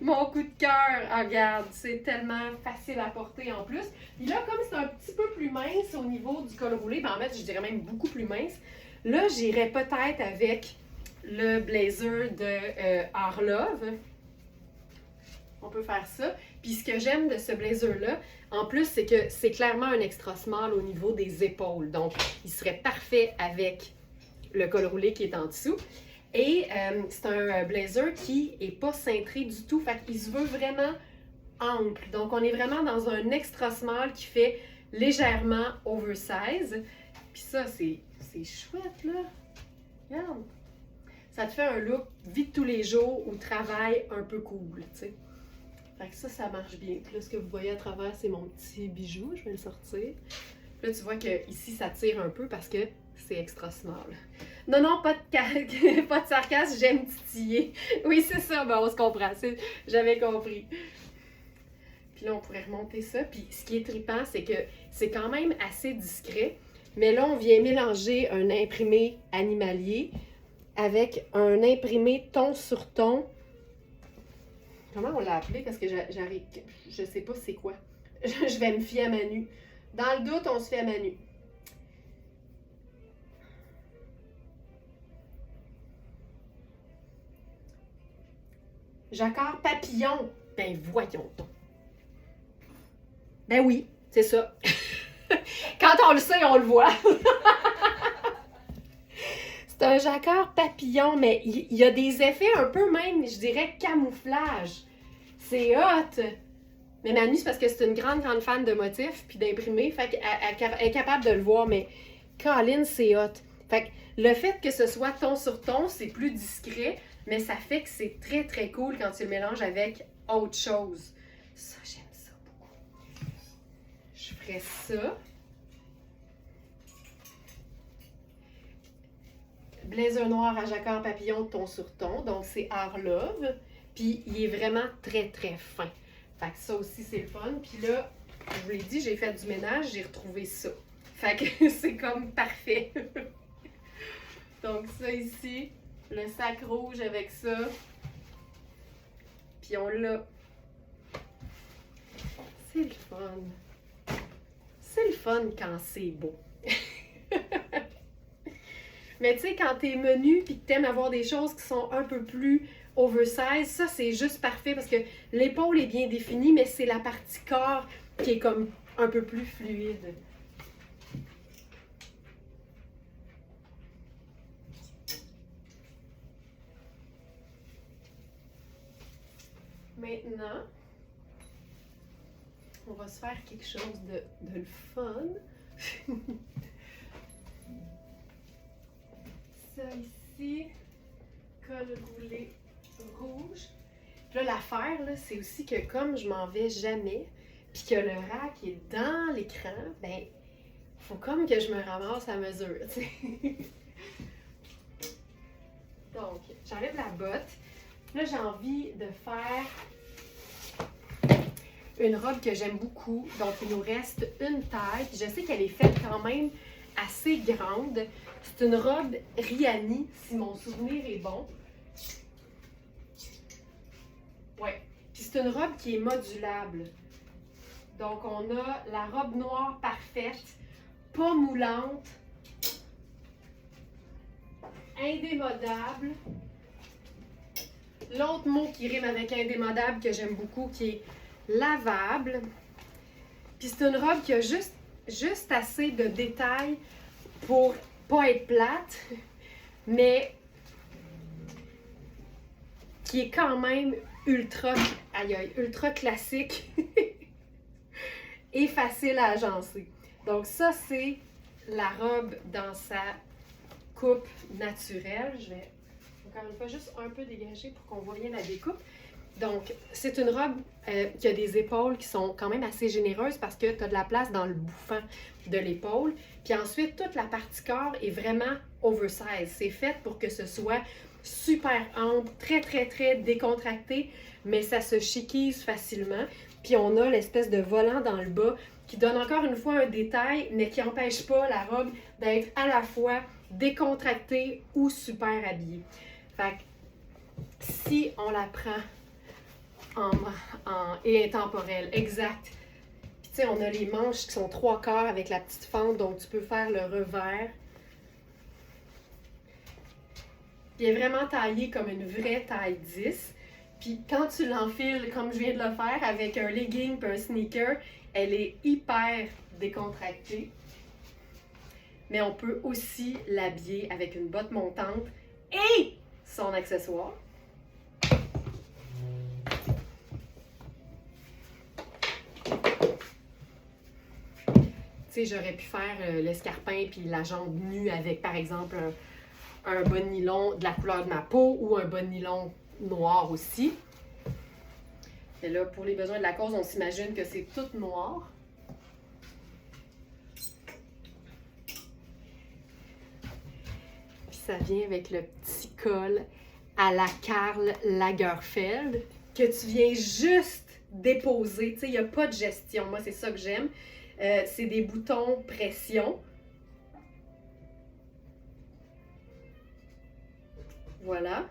Mon coup de cœur, ah, regarde, c'est tellement facile à porter en plus. Puis là, comme c'est un petit peu plus mince au niveau du col roulé, ben en fait, je dirais même beaucoup plus mince, là, j'irais peut-être avec le blazer de Arlove. On peut faire ça. Puis ce que j'aime de ce blazer-là, en plus, c'est que c'est clairement un extra small au niveau des épaules. Donc, il serait parfait avec le col roulé qui est en dessous. Et c'est un blazer qui n'est pas cintré du tout. Fait qu'il se veut vraiment ample. Donc, on est vraiment dans un extra small qui fait légèrement oversize. Puis ça, c'est chouette, là. Regarde. Ça te fait un look vie de tous les jours ou travail un peu cool, tu sais. Fait que ça marche bien. Puis là, ce que vous voyez à travers, c'est mon petit bijou. Je vais le sortir. Puis là, tu vois que ici ça tire un peu parce que c'est extra small. Non, pas de sarcasme, j'aime titiller. Oui, c'est ça, ben on se comprend. J'avais compris. Puis là, on pourrait remonter ça. Puis ce qui est trippant, c'est que c'est quand même assez discret. Mais là, on vient mélanger un imprimé animalier avec un imprimé ton sur ton. Comment on l'a appelé? Parce que je sais pas c'est quoi. Je vais me fier à Manu. Dans le doute, on se fait à Manu. Jacquard papillon. Ben voyons donc. Ben oui, c'est ça. Quand on le sait, on le voit. C'est un jacquard papillon, mais il y a des effets un peu même, je dirais, camouflage. C'est hot! Mais Manu, c'est parce que c'est une grande fan de motifs puis d'imprimer, fait qu'elle est capable de le voir, mais Colin, c'est hot. Fait que le fait que ce soit ton sur ton, c'est plus discret, mais ça fait que c'est très très cool quand tu le mélanges avec autre chose. Ça, j'aime ça beaucoup. Je ferais ça. Blazer noir à jacquard papillon ton sur ton, donc c'est Arlove. Puis il est vraiment très très fin. Fait que ça aussi c'est le fun. Puis là, je vous l'ai dit, j'ai fait du ménage, j'ai retrouvé ça. Fait que c'est comme parfait. Donc ça ici, le sac rouge avec ça. Puis on l'a. C'est le fun. C'est le fun quand c'est beau. Mais tu sais, quand t'es menu puis que t'aimes avoir des choses qui sont un peu plus oversize, ça c'est juste parfait parce que l'épaule est bien définie, mais c'est la partie corps qui est comme un peu plus fluide. Maintenant, on va se faire quelque chose de le fun. Ça ici, col roulé rouge. Puis là, l'affaire, là, c'est aussi que comme je m'en vais jamais, puis que le rack est dans l'écran, ben, faut comme que je me ramasse à mesure, tu sais. Donc, j'enlève la botte. Là, j'ai envie de faire une robe que j'aime beaucoup. Donc, il nous reste une taille. Puis je sais qu'elle est faite quand même assez grande. C'est une robe Rihanni, si mon souvenir est bon. Ouais. Puis c'est une robe qui est modulable. Donc, on a la robe noire parfaite, pas moulante, indémodable. L'autre mot qui rime avec indémodable que j'aime beaucoup, qui est lavable. Puis c'est une robe qui a juste assez de détails pour pas être plate, mais qui est quand même ultra classique et facile à agencer. Donc ça, c'est la robe dans sa coupe naturelle. Je vais encore une fois juste un peu dégager pour qu'on voit bien la découpe. Donc, c'est une robe qui a des épaules qui sont quand même assez généreuses parce que tu as de la place dans le bouffant de l'épaule. Puis ensuite, toute la partie corps est vraiment oversize. C'est fait pour que ce soit super ample, très, très, très décontracté, mais ça se chiquise facilement. Puis on a l'espèce de volant dans le bas qui donne encore une fois un détail, mais qui n'empêche pas la robe d'être à la fois décontractée ou super habillée. Fait que si on la prend et intemporel, exact. Puis tu sais, on a les manches qui sont 3/4 avec la petite fente, donc tu peux faire le revers. Puis il est vraiment taillé comme une vraie taille 10. Puis quand tu l'enfiles, comme je viens de le faire, avec un legging et un sneaker, elle est hyper décontractée. Mais on peut aussi l'habiller avec une botte montante et son accessoire. Tu sais, j'aurais pu faire l'escarpin puis la jambe nue avec, par exemple, un bas de nylon de la couleur de ma peau ou un bas de nylon noir aussi. Et là, pour les besoins de la cause, on s'imagine que c'est tout noir. Puis ça vient avec le petit col à la Karl Lagerfeld que tu viens juste déposer. Tu sais, il n'y a pas de gestion. Moi, c'est ça que j'aime. C'est des boutons pression. Voilà.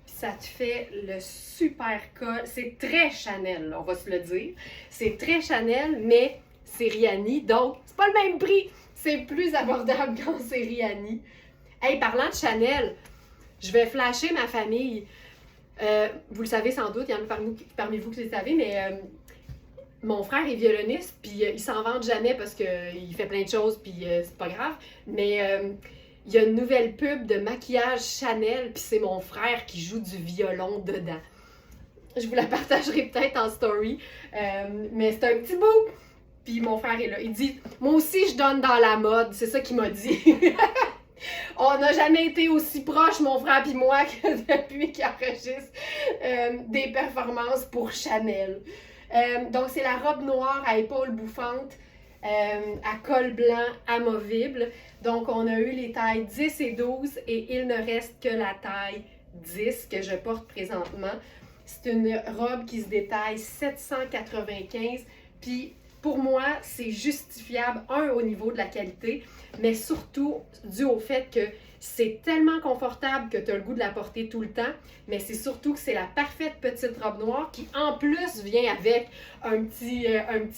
Ça te fait le super col. C'est très Chanel, on va se le dire. C'est très Chanel, mais c'est Rihanni, donc c'est pas le même prix. C'est plus abordable quand c'est Rihanni. Hey, parlant de Chanel, je vais flasher ma famille. Vous le savez sans doute, il y en a parmi vous qui le savez, mais mon frère est violoniste, puis il s'en vante jamais parce qu'il fait plein de choses, puis c'est pas grave. Mais il y a une nouvelle pub de maquillage Chanel, puis c'est mon frère qui joue du violon dedans. Je vous la partagerai peut-être en story, mais c'est un petit bout. Puis mon frère est là. Il dit « Moi aussi, je donne dans la mode. » C'est ça qu'il m'a dit. On n'a jamais été aussi proches, mon frère et moi, que depuis qu'il enregistre des performances pour Chanel. Donc, c'est la robe noire à épaules bouffantes, à col blanc amovible. Donc, on a eu les tailles 10 et 12 et il ne reste que la taille 10 que je porte présentement. C'est une robe qui se détaille 795. Puis, pour moi, c'est justifiable, au niveau de la qualité, mais surtout dû au fait que c'est tellement confortable que tu as le goût de la porter tout le temps, mais c'est surtout que c'est la parfaite petite robe noire qui, en plus, vient avec un petit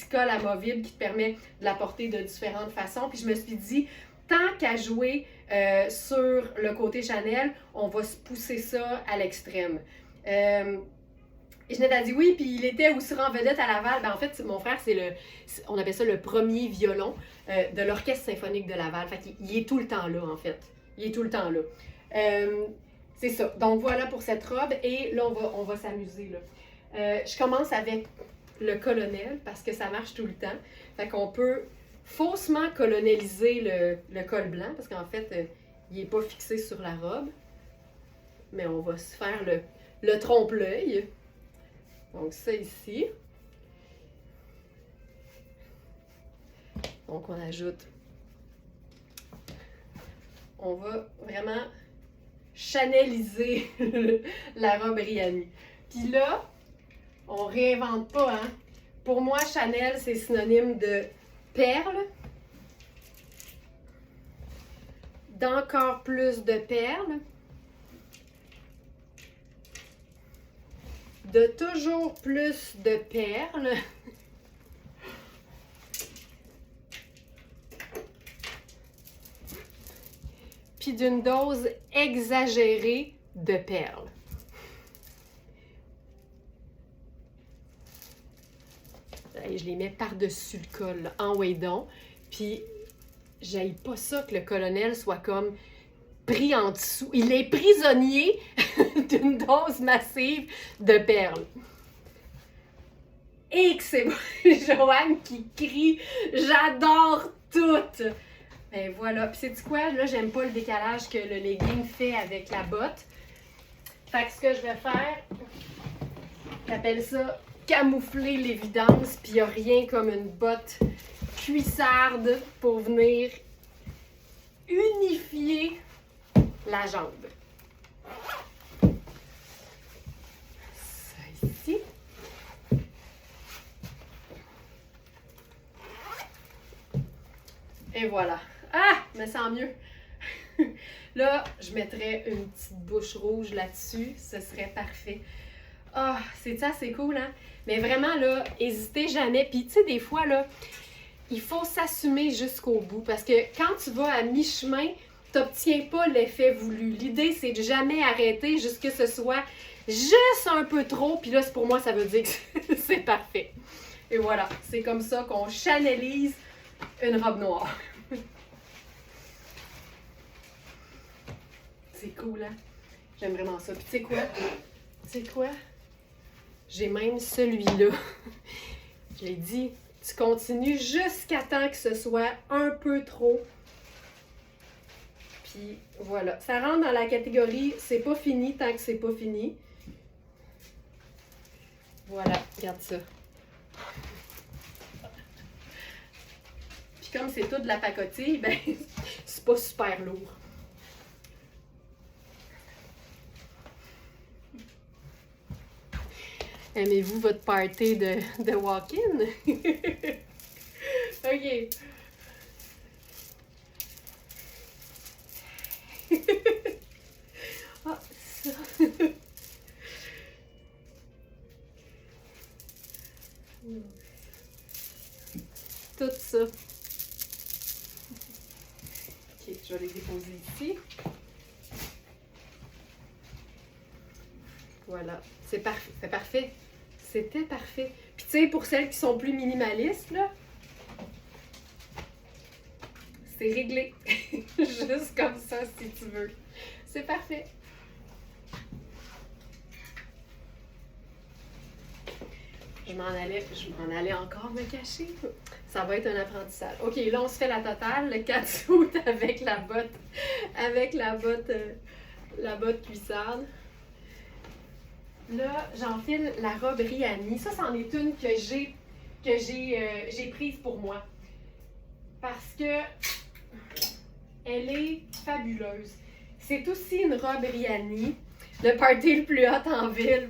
col amovible qui te permet de la porter de différentes façons. Puis je me suis dit, tant qu'à jouer sur le côté Chanel, on va se pousser ça à l'extrême. Et Ginette a dit oui, puis il était aussi en vedette à Laval. Ben, en fait, mon frère, on appelle ça le premier violon de l'Orchestre symphonique de Laval. Fait qu'il est tout le temps là, en fait. Il est tout le temps là. C'est ça. Donc, voilà pour cette robe. Et là, on va s'amuser, là. Je commence avec le colonel, parce que ça marche tout le temps. Fait qu'on peut faussement coloneliser le col blanc, parce qu'en fait, il n'est pas fixé sur la robe. Mais on va se faire le trompe-l'œil. Donc, ça ici. Donc, on ajoute. On va vraiment chaneliser la robe Rihanni. Puis là, on réinvente pas, hein. Pour moi, Chanel, c'est synonyme de perles, d'encore plus de perles, de toujours plus de perles, puis d'une dose exagérée de perles. Et je les mets par-dessus le col, là, en waydon. Puis, j'aille pas ça que le colonel soit comme pris en dessous. Il est prisonnier d'une dose massive de perles. Et que c'est Joanne qui crie « J'adore tout! » Ben voilà. Puis c'est quoi? Là, j'aime pas le décalage que le legging fait avec la botte. Fait que ce que je vais faire, j'appelle ça camoufler l'évidence, puis il n'y a rien comme une botte cuissarde pour venir unifier la jambe. Ça ici. Et voilà. Ah! Me sens mieux. Là, je mettrais une petite bouche rouge là-dessus. Ce serait parfait. Ah, c'est ça, c'est cool, hein? Mais vraiment, là, hésitez jamais. Puis, tu sais, des fois, là, il faut s'assumer jusqu'au bout. Parce que quand tu vas à mi-chemin, tu n'obtiens pas l'effet voulu. L'idée, c'est de jamais arrêter jusqu'à ce que ce soit juste un peu trop. Puis là, pour moi, ça veut dire que c'est parfait. Et voilà, c'est comme ça qu'on channelise une robe noire. C'est cool, hein? J'aime vraiment ça. Puis tu sais quoi? Tu sais quoi? J'ai même celui-là. Je l'ai dit, tu continues jusqu'à temps que ce soit un peu trop. Puis voilà, ça rentre dans la catégorie c'est pas fini tant que c'est pas fini. Voilà, regarde ça. Puis comme c'est tout de la pacotille, ben c'est pas super lourd. Aimez-vous votre party de walk-in? OK. Ah, ça. Tout ça. OK, je vais les déposer ici. Voilà, c'est parfait. C'est parfait. C'était parfait. Puis tu sais, pour celles qui sont plus minimalistes, là, c'est réglé. Juste comme ça, si tu veux. C'est parfait. Je m'en allais encore me cacher. Ça va être un apprentissage. OK, là, on se fait la totale, le 4 août avec la botte cuissarde. Là, j'enfile la robe Rihanni. Ça, c'en est une que j'ai prise pour moi. Parce que elle est fabuleuse. C'est aussi une robe Rihanni. Le party le plus hot en ville.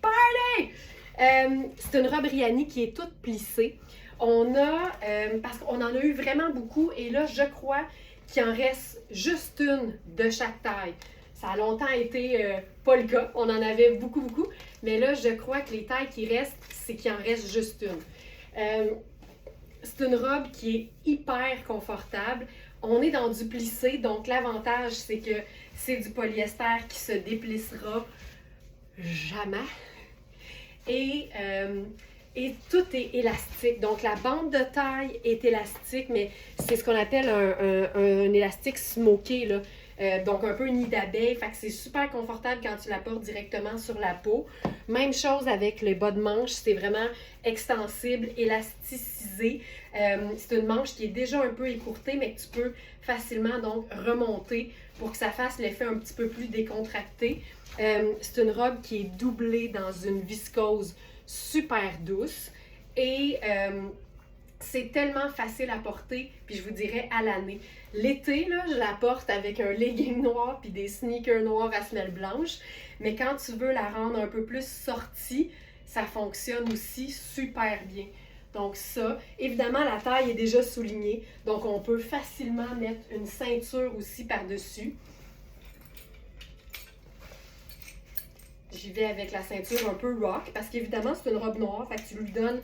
Party! C'est une robe Rihanni qui est toute plissée. Parce qu'on en a eu vraiment beaucoup. Et là, je crois qu'il en reste juste une de chaque taille. Ça a longtemps été pas le cas. On en avait beaucoup, beaucoup. Mais là, je crois que les tailles qui restent, c'est qu'il en reste juste une. C'est une robe qui est hyper confortable. On est dans du plissé, donc l'avantage, c'est que c'est du polyester qui se déplissera jamais. Et tout est élastique. Donc la bande de taille est élastique, mais c'est ce qu'on appelle un élastique smoké, là. Donc un peu nid d'abeille, fait que c'est super confortable quand tu la portes directement sur la peau. Même chose avec les bas de manche, c'est vraiment extensible, élasticisé. C'est une manche qui est déjà un peu écourtée, mais que tu peux facilement donc remonter pour que ça fasse l'effet un petit peu plus décontracté. C'est une robe qui est doublée dans une viscose super douce et c'est tellement facile à porter, puis je vous dirais à l'année. L'été, là, je la porte avec un legging noir puis des sneakers noirs à semelle blanche, mais quand tu veux la rendre un peu plus sortie, ça fonctionne aussi super bien. Donc ça, évidemment, la taille est déjà soulignée, donc on peut facilement mettre une ceinture aussi par-dessus. J'y vais avec la ceinture un peu rock, parce qu'évidemment, c'est une robe noire, fait que tu lui donnes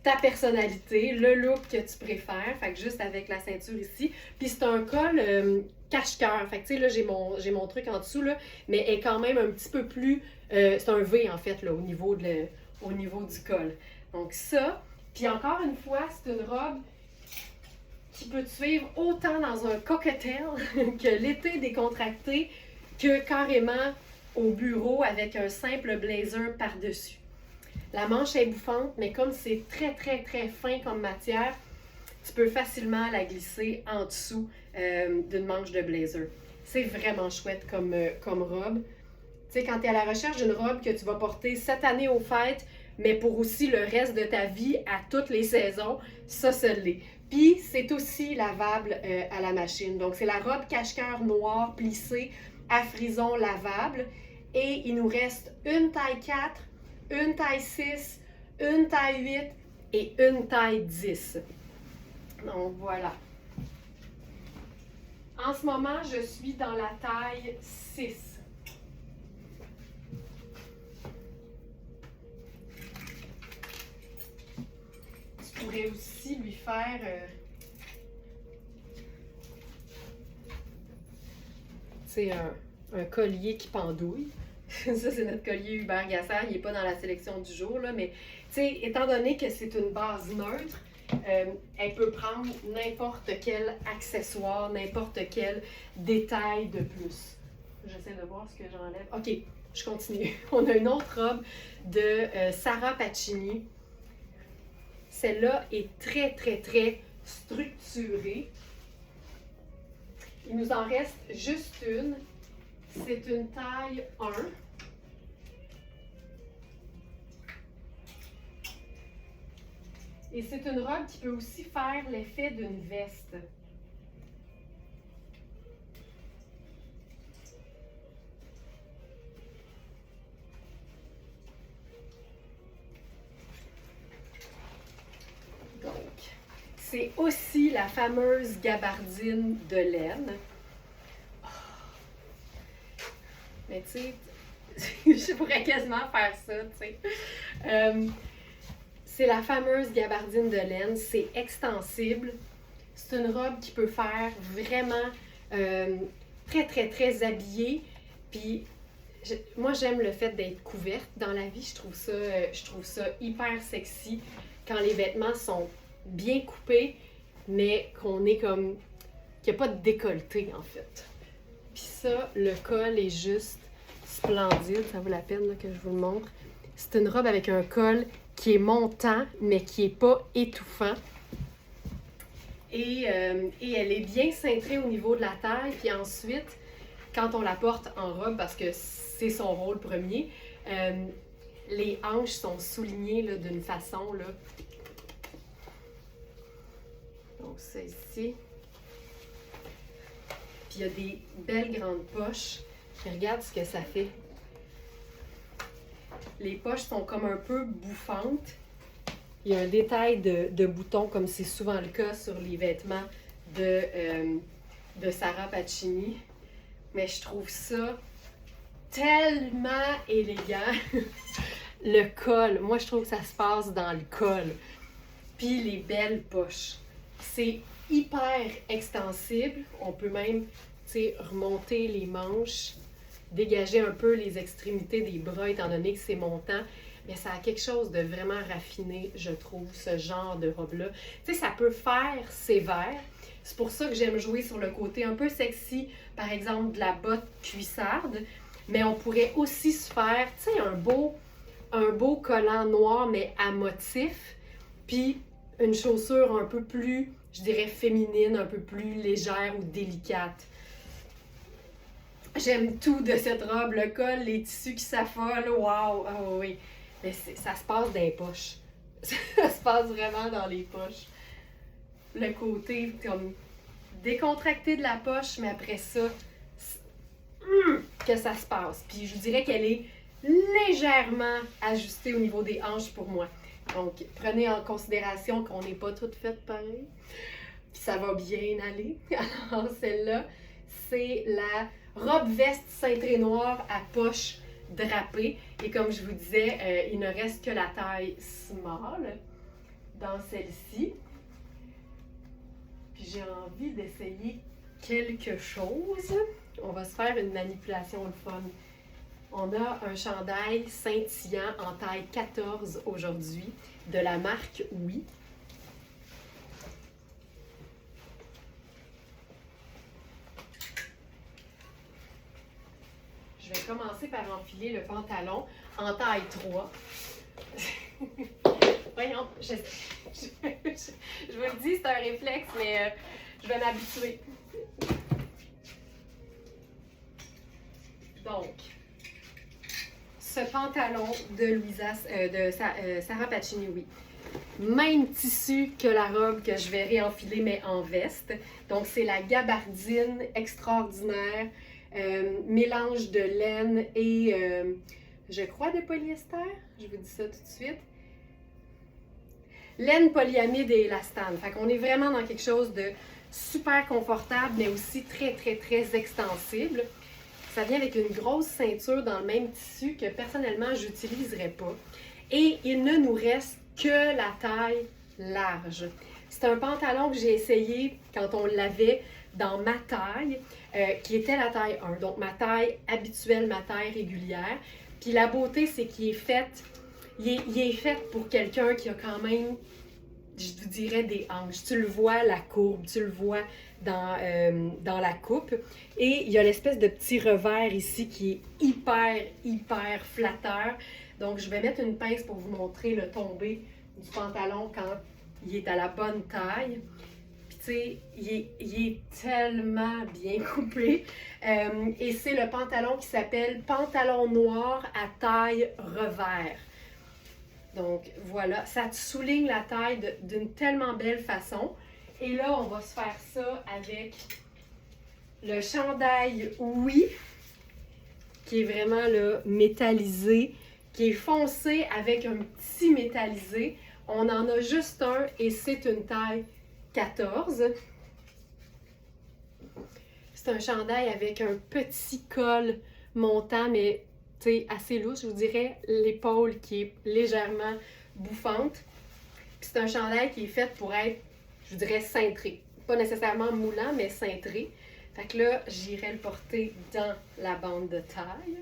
ta personnalité, le look que tu préfères, fait que juste avec la ceinture ici. Puis c'est un col cache-cœur, fait que tu sais, là, j'ai mon truc en dessous, là, mais elle est quand même un petit peu plus... c'est un V, en fait, là, au niveau du col. Donc ça, puis encore une fois, c'est une robe qui peut te suivre autant dans un cocktail que l'été décontracté, que carrément au bureau avec un simple blazer par-dessus. La manche est bouffante, mais comme c'est très, très, très fin comme matière, tu peux facilement la glisser en dessous d'une manche de blazer. C'est vraiment chouette comme robe. Tu sais, quand tu es à la recherche d'une robe que tu vas porter cette année aux fêtes, mais pour aussi le reste de ta vie, à toutes les saisons, ça l'est. Puis, c'est aussi lavable à la machine. Donc, c'est la robe cache-cœur noire plissée à frison lavable. Et il nous reste une taille 4, une taille 6, une taille 8 et une taille 10. Donc, voilà. En ce moment, je suis dans la taille 6. Tu pourrais aussi lui faire un collier qui pendouille. Ça, c'est notre collier Hubert Gasser. Il n'est pas dans la sélection du jour, là, mais étant donné que c'est une base neutre, elle peut prendre n'importe quel accessoire, n'importe quel détail de plus. J'essaie de voir ce que j'enlève. OK, je continue. On a une autre robe de Sarah Pacini. Celle-là est très, très, très structurée. Il nous en reste juste une. C'est une taille 1. Et c'est une robe qui peut aussi faire l'effet d'une veste. Donc, c'est aussi la fameuse gabardine de laine. Mais tu sais, je pourrais quasiment faire ça, tu sais. C'est la fameuse gabardine de laine, c'est extensible. C'est une robe qui peut faire vraiment très, très, très habillée. Puis, moi, j'aime le fait d'être couverte dans la vie. Je trouve ça hyper sexy quand les vêtements sont bien coupés, mais qu'on est comme... qu'il n'y a pas de décolleté, en fait. Puis ça, le col est juste splendide. Ça vaut la peine là, que je vous le montre. C'est une robe avec un col qui est montant, mais qui n'est pas étouffant. Et elle est bien cintrée au niveau de la taille. Puis ensuite, quand on la porte en robe, parce que c'est son rôle premier, les hanches sont soulignées là, d'une façon. Là. Donc, ça ici. Puis il y a des belles grandes poches. Puis regarde ce que ça fait. Les poches sont comme un peu bouffantes. Il y a un détail de boutons, comme c'est souvent le cas sur les vêtements de Sarah Pacini. Mais je trouve ça tellement élégant. Le col, moi je trouve que ça se passe dans le col. Puis les belles poches. C'est hyper extensible. On peut même remonter les manches, dégager un peu les extrémités des bras étant donné que c'est montant. Mais ça a quelque chose de vraiment raffiné, je trouve, ce genre de robe-là. Tu sais, ça peut faire sévère. C'est pour ça que j'aime jouer sur le côté un peu sexy, par exemple de la botte cuissarde. Mais on pourrait aussi se faire, tu sais, un beau collant noir, mais à motif. Puis une chaussure un peu plus, je dirais, féminine, un peu plus légère ou délicate. J'aime tout de cette robe, le col, les tissus qui s'affolent, waouh, ah oui. Mais ça se passe dans les poches. Ça se passe vraiment dans les poches. Le côté comme décontracté de la poche, mais après ça, que ça se passe. Puis je vous dirais qu'elle est légèrement ajustée au niveau des hanches pour moi. Donc, prenez en considération qu'on n'est pas toutes faites pareil. Puis ça va bien aller. Alors, celle-là, c'est la robe veste cintrée noire à poche drapée. Et comme je vous disais, il ne reste que la taille small dans celle-ci. Puis j'ai envie d'essayer quelque chose. On va se faire une manipulation le fun. On a un chandail scintillant en taille 14 aujourd'hui de la marque Oui. Je vais commencer par enfiler le pantalon en taille 3. Voyons, je vous le dis, c'est un réflexe, mais je vais m'habituer. Donc, ce pantalon de Sarah Pacini, oui. Même tissu que la robe que je vais réenfiler, mais en veste. Donc, c'est la gabardine extraordinaire. Mélange de laine et, je crois, de polyester. Je vous dis ça tout de suite. Laine, polyamide et élastane. Fait qu'on est vraiment dans quelque chose de super confortable, mais aussi très, très, très extensible. Ça vient avec une grosse ceinture dans le même tissu que personnellement, je n'utiliserais pas. Et il ne nous reste que la taille large. C'est un pantalon que j'ai essayé quand on l'avait dans ma taille, qui était la taille 1. Donc, ma taille habituelle, ma taille régulière. Puis la beauté, c'est qu'il est fait, il est fait pour quelqu'un qui a quand même, je vous dirais, des hanches. Tu le vois, la courbe, tu le vois dans la coupe. Et il y a l'espèce de petit revers ici qui est hyper, hyper flatteur. Donc, je vais mettre une pince pour vous montrer le tombé du pantalon quand il est à la bonne taille. Puis, tu sais, il est tellement bien coupé. Et c'est le pantalon qui s'appelle pantalon noir à taille revers. Donc, voilà, ça te souligne la taille d'une tellement belle façon. Et là, on va se faire ça avec le chandail Oui, qui est vraiment là, métallisé, qui est foncé avec un petit métallisé. On en a juste un et c'est une taille 14. C'est un chandail avec un petit col montant, mais assez louche, je vous dirais, l'épaule qui est légèrement bouffante. Puis c'est un chandail qui est fait pour être, je vous dirais, cintré. Pas nécessairement moulant, mais cintré. Fait que là, j'irai le porter dans la bande de taille.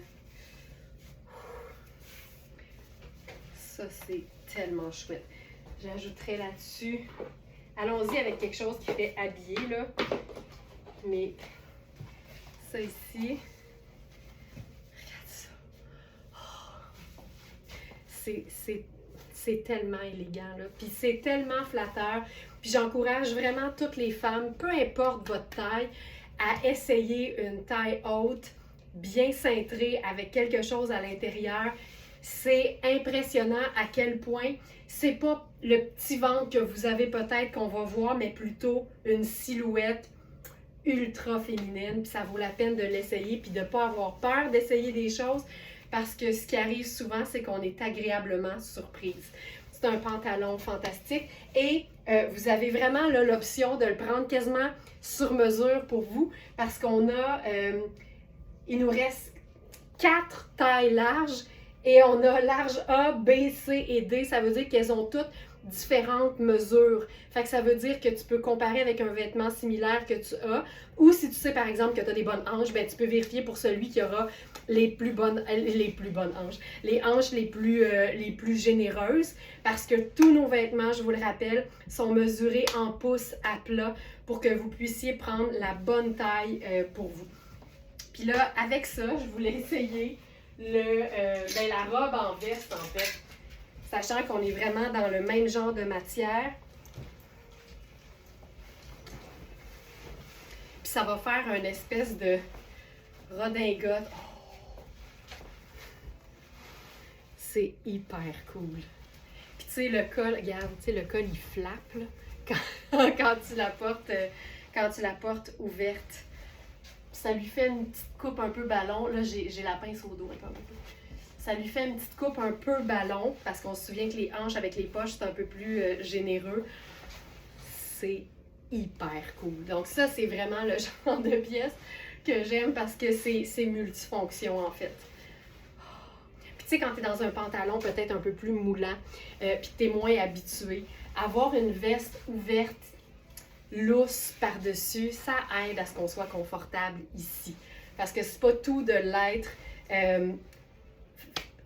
Ça, c'est tellement chouette. J'ajouterai là-dessus. Allons-y avec quelque chose qui fait habiller, là. Mais ça ici. Regarde ça. C'est tellement élégant, là. Puis c'est tellement flatteur. Puis j'encourage vraiment toutes les femmes, peu importe votre taille, à essayer une taille haute, bien cintrée, avec quelque chose à l'intérieur. C'est impressionnant à quel point c'est pas le petit ventre que vous avez peut-être qu'on va voir, mais plutôt une silhouette ultra féminine. Puis ça vaut la peine de l'essayer, puis de ne pas avoir peur d'essayer des choses, parce que ce qui arrive souvent, c'est qu'on est agréablement surprise. C'est un pantalon fantastique et vous avez vraiment l'option de le prendre quasiment sur mesure pour vous, parce qu'on a, il nous reste 4 tailles larges et on a large A, B, C et D. Ça veut dire qu'elles ont toutes différentes mesures. Fait que ça veut dire que tu peux comparer avec un vêtement similaire que tu as, ou si tu sais par exemple que tu as des bonnes hanches, ben tu peux vérifier pour celui qui aura les plus bonnes hanches, les hanches les plus généreuses, parce que tous nos vêtements, je vous le rappelle, sont mesurés en pouces à plat pour que vous puissiez prendre la bonne taille pour vous. Puis là, avec ça, je voulais essayer la robe en veste en fait, sachant qu'on est vraiment dans le même genre de matière. Puis ça va faire une espèce de redingote. Oh. C'est hyper cool. Puis tu sais, le col, regarde, tu sais, le col il flappe là, quand tu la portes ouverte. Ça lui fait une petite coupe un peu ballon. Là, j'ai la pince au dos un peu. Ça lui fait une petite coupe un peu ballon, parce qu'on se souvient que les hanches avec les poches, c'est un peu plus généreux. C'est hyper cool. Donc ça, c'est vraiment le genre de pièce que j'aime, parce que c'est multifonction en fait. Puis tu sais, quand tu es dans un pantalon peut-être un peu plus moulant, puis que tu es moins habitué, avoir une veste ouverte, lousse par-dessus, ça aide à ce qu'on soit confortable ici. Parce que c'est pas tout de l'être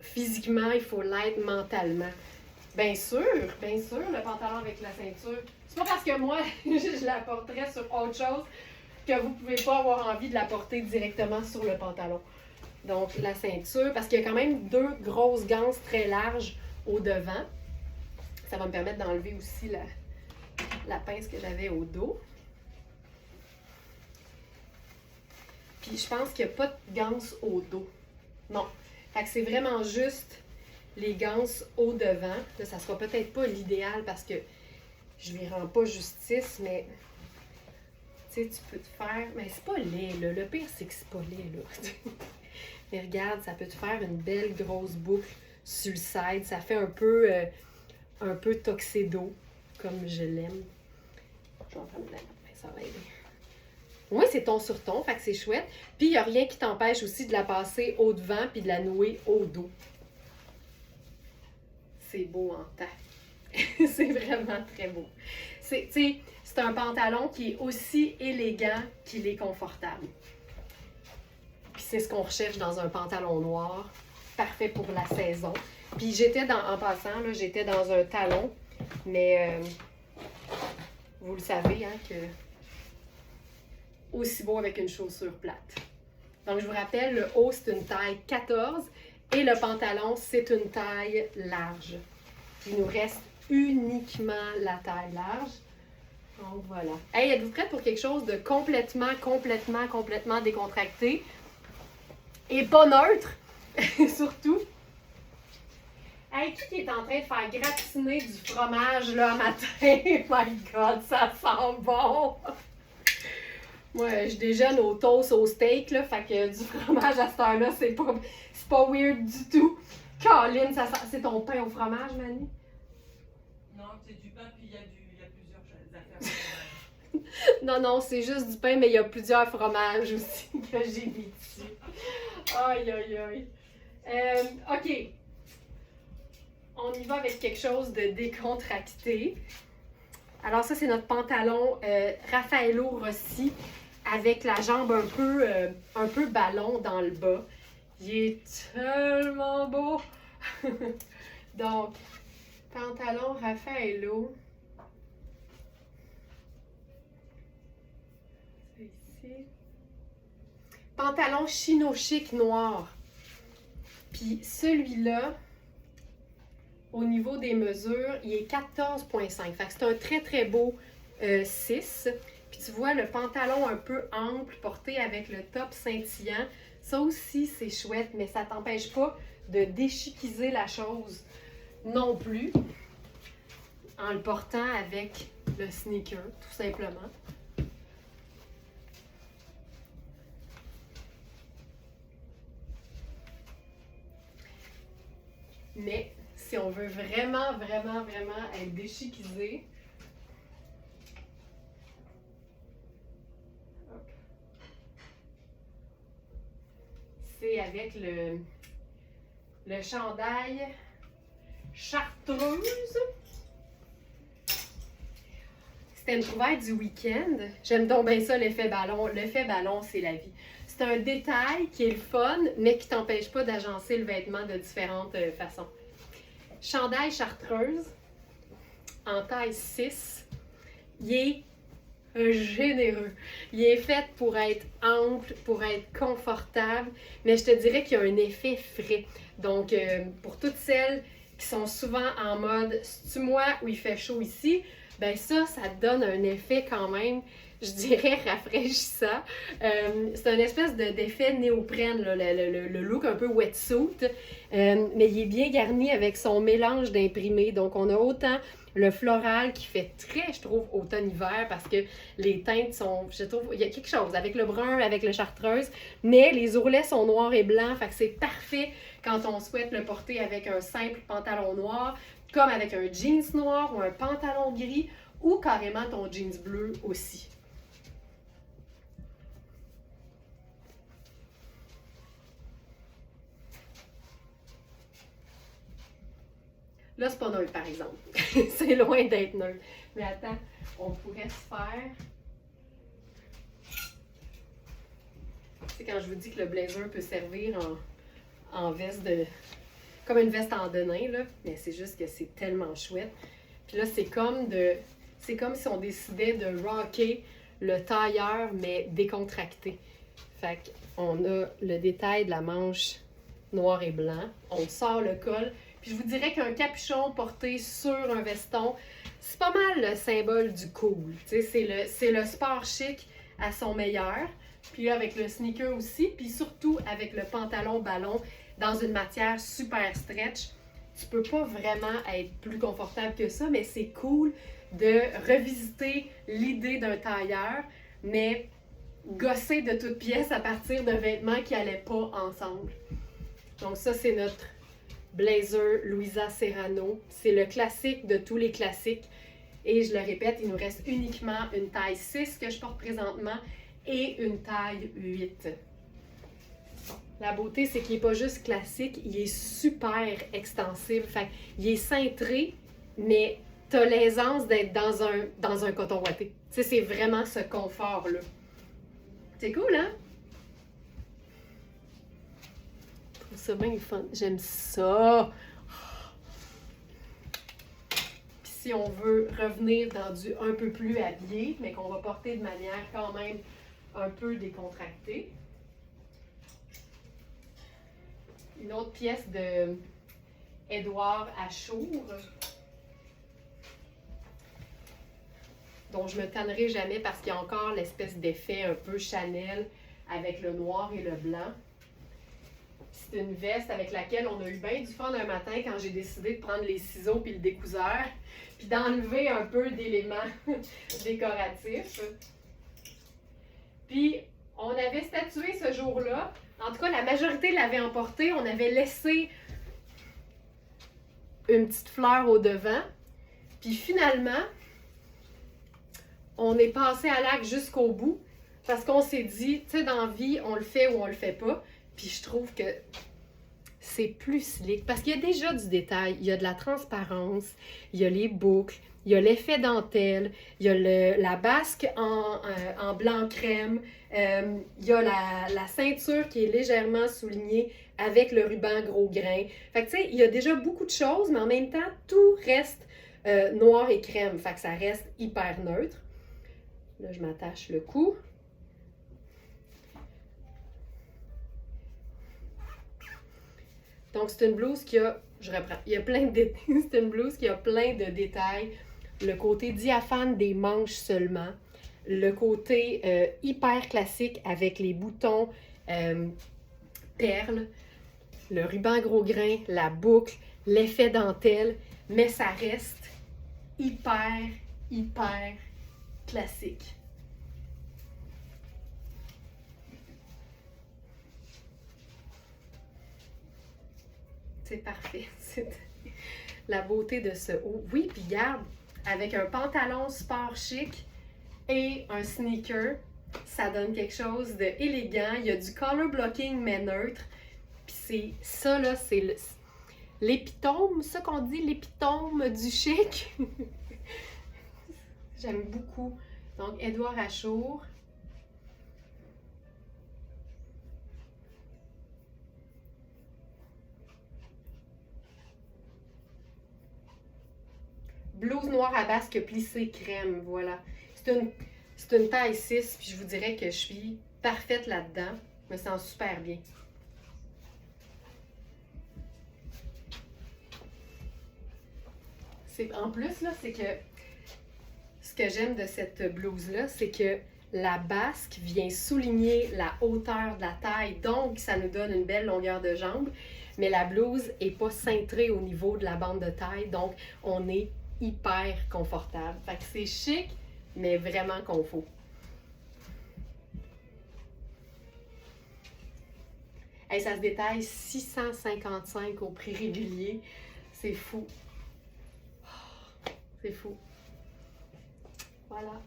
physiquement, il faut l'être mentalement. Bien sûr, le pantalon avec la ceinture. C'est pas parce que moi, je la porterais sur autre chose que vous pouvez pas avoir envie de la porter directement sur le pantalon. Donc, la ceinture, parce qu'il y a quand même 2 grosses ganses très larges au devant. Ça va me permettre d'enlever aussi la pince que j'avais au dos. Puis je pense qu'il n'y a pas de ganse au dos. Non. Fait que c'est vraiment juste les ganses au devant. Là, ça sera peut-être pas l'idéal parce que je lui rends pas justice, mais tu sais, tu peux te faire... Mais c'est pas laid, là. Le pire, c'est que c'est pas laid, là. Mais regarde, ça peut te faire une belle grosse boucle sur le side. Ça fait un peu tuxedo, comme je l'aime. Je vais en prendre la pince ça va aider. Moi, c'est ton sur ton, fait que c'est chouette. Puis, il n'y a rien qui t'empêche aussi de la passer au devant puis de la nouer au dos. C'est beau en temps. C'est vraiment très beau. C'est un pantalon qui est aussi élégant qu'il est confortable. Puis c'est ce qu'on recherche dans un pantalon noir. Parfait pour la saison. Puis j'étais en passant, là, j'étais dans un talon, mais vous le savez, hein, que aussi beau avec une chaussure plate. Donc je vous rappelle, le haut c'est une taille 14 et le pantalon c'est une taille large. Il nous reste uniquement la taille large. Donc voilà. Hey, êtes-vous prête pour quelque chose de complètement décontracté? Et pas neutre, surtout. Hey, qui est en train de faire gratiner du fromage là matin? My God, ça sent bon! Moi, je déjeune au toast au steak, là, fait que du fromage à cette heure-là, c'est pas weird du tout. Caroline, c'est ton pain au fromage, Mani? Non, c'est du pain, puis il y a plusieurs affaires. Non, c'est juste du pain, mais il y a plusieurs fromages aussi que j'ai mis dessus. Aïe, aïe, aïe. OK. On y va avec quelque chose de décontracté. Alors ça, c'est notre pantalon Raffaello Rossi avec la jambe un peu ballon dans le bas. Il est tellement beau! Donc, pantalon Raffaello. C'est ici. Pantalon chino chic noir. Puis celui-là, au niveau des mesures, il est 14,5. Fait que c'est un très beau 6. Puis tu vois le pantalon un peu ample porté avec le top scintillant. Ça aussi, c'est chouette, mais ça t'empêche pas de déchiquiser la chose non plus en le portant avec le sneaker, tout simplement. Mais si on veut vraiment être déchiquisé, c'est avec le chandail chartreuse. C'était une trouvaille du week-end. J'aime donc bien ça, l'effet ballon. L'effet ballon, c'est la vie. C'est un détail qui est le fun, mais qui t'empêche pas d'agencer le vêtement de différentes façons. Chandail chartreuse, en taille 6. Il est généreux. Il est fait pour être ample, pour être confortable, mais je te dirais qu'il y a un effet frais. Donc, pour toutes celles qui sont souvent en mode « c'est-tu moi ou il fait chaud ici », ben ça te donne un effet quand même, je dirais, rafraîchissant. C'est une espèce d'effet néoprène, là, le look un peu wetsuit, mais il est bien garni avec son mélange d'imprimés. Donc, on a autant le floral qui fait très, je trouve, automne-hiver parce que les teintes sont, je trouve, il y a quelque chose avec le brun, avec le chartreuse, mais les ourlets sont noirs et blancs, fait que c'est parfait quand on souhaite le porter avec un simple pantalon noir, comme avec un jeans noir ou un pantalon gris ou carrément ton jeans bleu aussi. Là, c'est pas neutre, par exemple. C'est loin d'être neutre. Mais attends, on pourrait se faire... Tu sais, quand je vous dis que le blazer peut servir en veste de... comme une veste en denim, là. Mais c'est juste que c'est tellement chouette. Puis là, c'est comme si on décidait de rocker le tailleur, mais décontracté. Fait qu'on a le détail de la manche noir et blanc. On sort le col. Puis je vous dirais qu'un capuchon porté sur un veston, c'est pas mal le symbole du cool. Tu sais, c'est le sport chic à son meilleur. Puis là, avec le sneaker aussi. Puis surtout avec le pantalon ballon dans une matière super stretch. Tu peux pas vraiment être plus confortable que ça, mais c'est cool de revisiter l'idée d'un tailleur, mais gosser de toutes pièces à partir de vêtements qui n'allaient pas ensemble. Donc ça, c'est notre blazer Louisa Serrano. C'est le classique de tous les classiques. Et je le répète, il nous reste uniquement une taille 6 que je porte présentement et une taille 8. La beauté, c'est qu'il n'est pas juste classique, il est super extensible. Fait il est cintré, mais tu as l'aisance d'être dans un coton ouaté. Tu sais, c'est vraiment ce confort-là. C'est cool, hein? Je trouve ça bien fun. J'aime ça. Puis si on veut revenir dans du un peu plus habillé, mais qu'on va porter de manière quand même un peu décontractée. Une autre pièce de Édouard Achour, dont je me tannerai jamais parce qu'il y a encore l'espèce d'effet un peu Chanel avec le noir et le blanc. C'est une veste avec laquelle on a eu bien du fun un matin quand j'ai décidé de prendre les ciseaux puis le découseur, puis d'enlever un peu d'éléments décoratifs. Puis, on avait statué ce jour-là. En tout cas, la majorité l'avait emporté. On avait laissé une petite fleur au devant. Puis finalement, on est passé à l'acte jusqu'au bout parce qu'on s'est dit, tu sais, dans la vie, on le fait ou on le fait pas. Puis je trouve que c'est plus slick parce qu'il y a déjà du détail. Il y a de la transparence, il y a les boucles, il y a l'effet dentelle, il y a la basque en blanc crème, il y a la ceinture qui est légèrement soulignée avec le ruban gros grain. Fait que tu sais, il y a déjà beaucoup de choses, mais en même temps, tout reste noir et crème. Fait que ça reste hyper neutre. Là, je m'attache le cou. Donc, c'est une blouse qui a, je reprends, il y a plein de détails. C'est une blouse qui a plein de détails. Le côté diaphane des manches seulement. Le côté hyper classique avec les boutons perles. Le ruban gros grain, la boucle, l'effet dentelle. Mais ça reste hyper, hyper classique. C'est parfait. C'est la beauté de ce haut. Oui, puis garde, avec un pantalon sport chic et un sneaker, ça donne quelque chose d'élégant. Il y a du color blocking, mais neutre. Puis c'est ça, là, c'est l'épitome, ça qu'on dit, l'épitome du chic. J'aime beaucoup. Donc, Édouard Achour. Blouse noire à basque plissée crème, voilà. C'est une taille 6, puis je vous dirais que je suis parfaite là-dedans. Je me sens super bien. En plus, là, c'est que ce que j'aime de cette blouse-là, c'est que la basque vient souligner la hauteur de la taille, donc ça nous donne une belle longueur de jambe, mais la blouse n'est pas cintrée au niveau de la bande de taille, donc on est hyper confortable. Fait que c'est chic, mais vraiment confort. Hey, ça se détaille 655 au prix régulier. C'est fou. C'est fou. Voilà.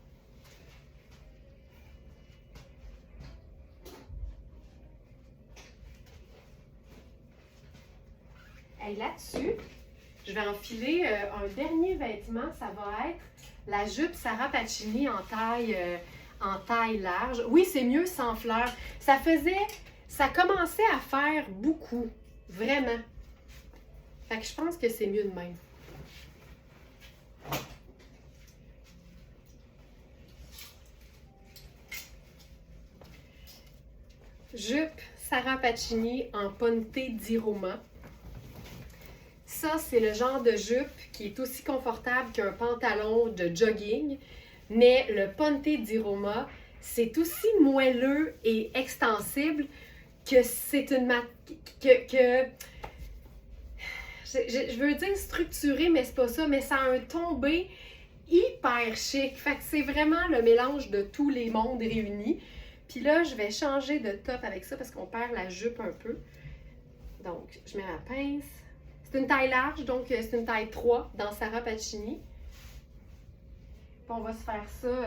Hey, là-dessus, je vais enfiler un dernier vêtement. Ça va être la jupe Sarah Pacini en taille large. Oui, c'est mieux sans fleurs. Ça commençait à faire beaucoup. Vraiment. Fait que je pense que c'est mieux de même. Jupe Sarah Pacini en ponte di Roma. Ça, c'est le genre de jupe qui est aussi confortable qu'un pantalon de jogging, mais le ponte di Roma, c'est aussi moelleux et extensible que c'est une je veux dire structuré, mais c'est pas ça, mais ça a un tombé hyper chic. Fait que c'est vraiment le mélange de tous les mondes réunis. Puis là, je vais changer de top avec ça parce qu'on perd la jupe un peu. Donc, je mets ma pince. C'est une taille large, donc c'est une taille 3 dans Sarah Pacini. Puis on va se faire ça,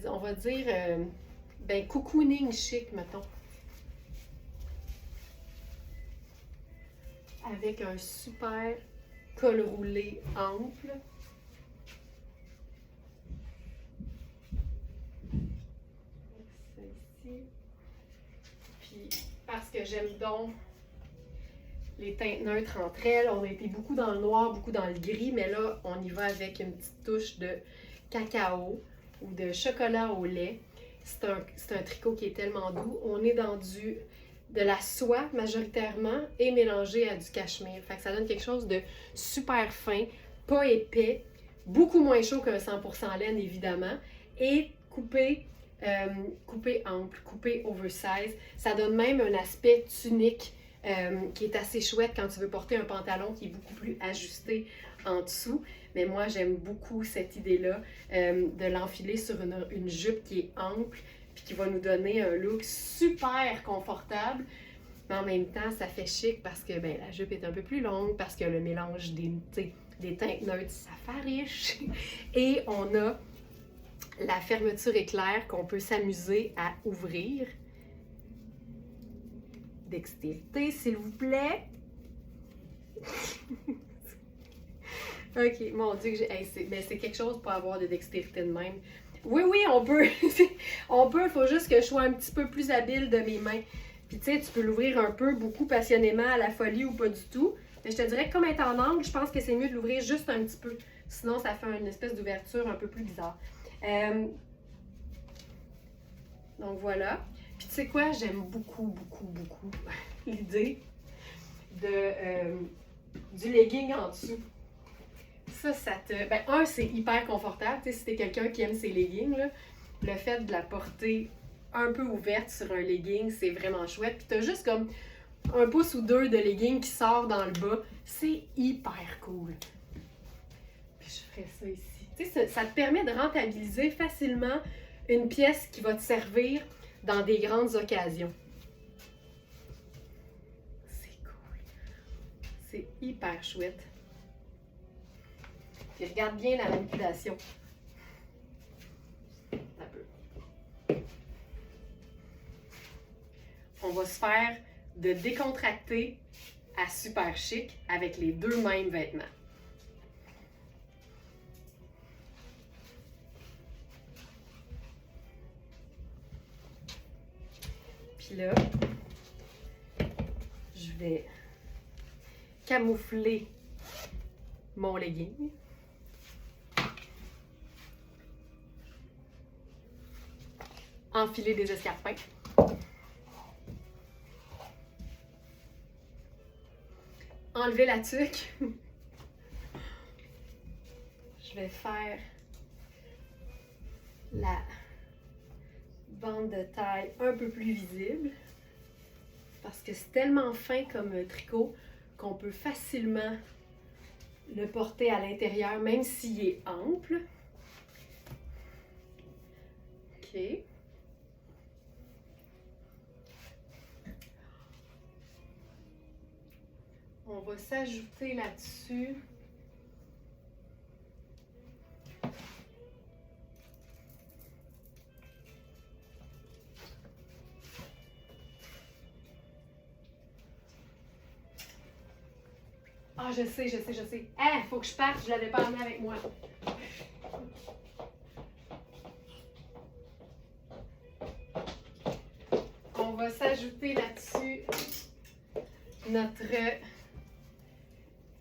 on va dire, ben cocooning chic, mettons. Avec un super col roulé ample. Ça ici. Puis, parce que j'aime donc les teintes neutres entre elles. On a été beaucoup dans le noir, beaucoup dans le gris, mais là, on y va avec une petite touche de cacao ou de chocolat au lait. C'est un tricot qui est tellement doux. On est dans de la soie majoritairement et mélangé à du cachemire. Fait que ça donne quelque chose de super fin, pas épais, beaucoup moins chaud qu'un 100% laine évidemment, et coupé ample, coupé oversize. Ça donne même un aspect tunique qui est assez chouette quand tu veux porter un pantalon qui est beaucoup plus ajusté en dessous. Mais moi, j'aime beaucoup cette idée-là de l'enfiler sur une jupe qui est ample puis qui va nous donner un look super confortable. Mais en même temps, ça fait chic parce que ben, la jupe est un peu plus longue, parce que le mélange des teintes neutres, ça fait riche. Et on a la fermeture éclair qu'on peut s'amuser à ouvrir. Dextérité, s'il vous plaît. Ok, mon Dieu, c'est quelque chose pour avoir de dextérité de même. Oui, on peut. On peut, il faut juste que je sois un petit peu plus habile de mes mains. Puis tu sais, tu peux l'ouvrir un peu, beaucoup passionnément, à la folie ou pas du tout. Mais je te dirais que comme elle est en angle, je pense que c'est mieux de l'ouvrir juste un petit peu. Sinon, ça fait une espèce d'ouverture un peu plus bizarre. Donc voilà. Puis tu sais quoi, j'aime beaucoup l'idée du legging en dessous. Ça te... Ben, c'est hyper confortable. Tu sais, si t'es quelqu'un qui aime ses leggings, là, le fait de la porter un peu ouverte sur un legging, c'est vraiment chouette. Puis t'as juste comme un pouce ou deux de legging qui sort dans le bas. C'est hyper cool. Puis je ferais ça ici. Tu sais, ça te permet de rentabiliser facilement une pièce qui va te servir dans des grandes occasions. C'est cool. C'est hyper chouette. Puis regarde bien la manipulation. Un peu. On va se faire de décontracté à super chic avec les deux mêmes vêtements. Puis là, je vais camoufler mon legging. Enfiler des escarpins. Enlever la tuque. Je vais faire la bande de taille un peu plus visible parce que c'est tellement fin comme tricot qu'on peut facilement le porter à l'intérieur même s'il est ample. Ok. On va s'ajouter là-dessus ah, je sais. Faut que je parte, je l'avais pas amené avec moi. On va s'ajouter là-dessus notre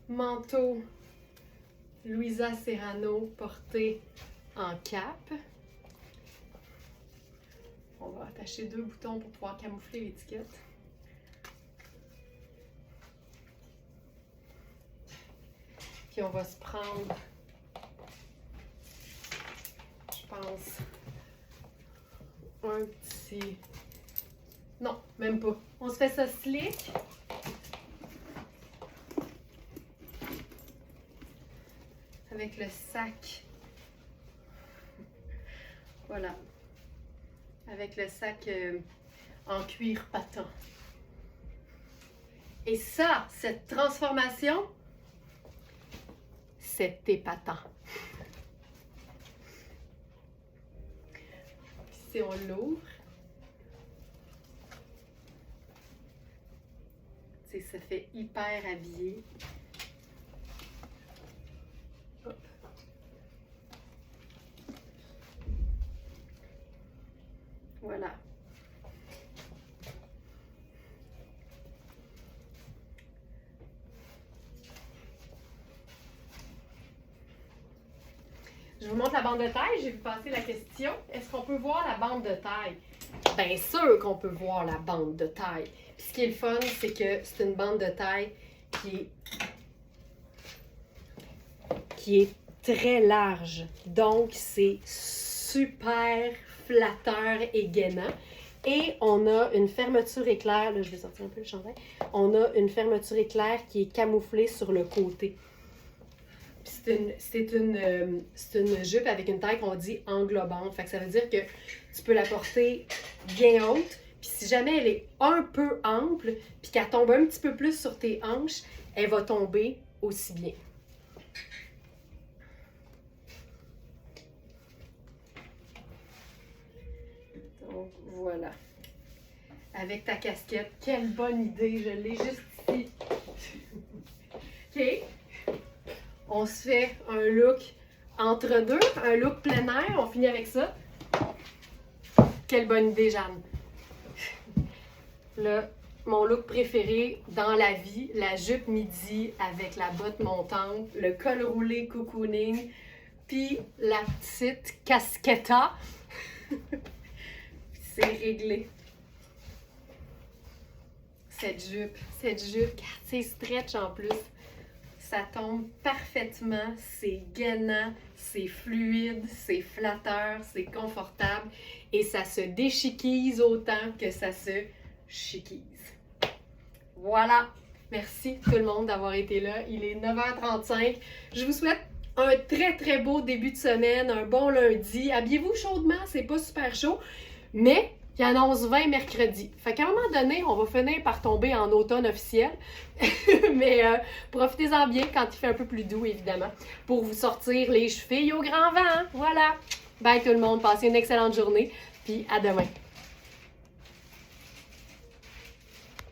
manteau Louisa Serrano porté en cape. On va attacher 2 boutons pour pouvoir camoufler l'étiquette. Puis on va se prendre, je pense, un petit... Non, même pas. On se fait ça slick. Avec le sac. Voilà. Avec le sac en cuir patent. Et ça, cette transformation, C'est épatant. Puis si on l'ouvre, tu sais, ça fait hyper habillé. Hop. Voilà. Je vous montre la bande de taille. J'ai vu passer la question. Est-ce qu'on peut voir la bande de taille? Bien sûr qu'on peut voir la bande de taille. Puis ce qui est le fun, c'est que c'est une bande de taille qui est très large. Donc, c'est super flatteur et gainant. Et on a une fermeture éclair. Là, je vais sortir un peu le chandail. On a une fermeture éclair qui est camouflée sur le côté. C'est une jupe avec une taille qu'on dit englobante. Fait que ça veut dire que tu peux la porter bien haute. Puis si jamais elle est un peu ample, puis qu'elle tombe un petit peu plus sur tes hanches, elle va tomber aussi bien. Donc voilà. Avec ta casquette, quelle bonne idée, je l'ai juste ici. OK. On se fait un look entre deux, un look plein air. On finit avec ça. Quelle bonne idée, Jeanne. Là, mon look préféré dans la vie, la jupe midi avec la botte montante, le col roulé cocooning, puis la petite casquetta. C'est réglé. Cette jupe, c'est stretch en plus. Ça tombe parfaitement, c'est gainant, c'est fluide, c'est flatteur, c'est confortable et ça se déchiquise autant que ça se chiquise. Voilà! Merci tout le monde d'avoir été là. Il est 9h35. Je vous souhaite un très très beau début de semaine, un bon lundi. Habillez-vous chaudement, c'est pas super chaud, mais il annonce 20 mercredi. Fait qu'à un moment donné, on va finir par tomber en automne officiel. Mais profitez-en bien quand il fait un peu plus doux, évidemment, pour vous sortir les chevilles au grand vent. Voilà! Bye tout le monde, passez une excellente journée, puis à demain.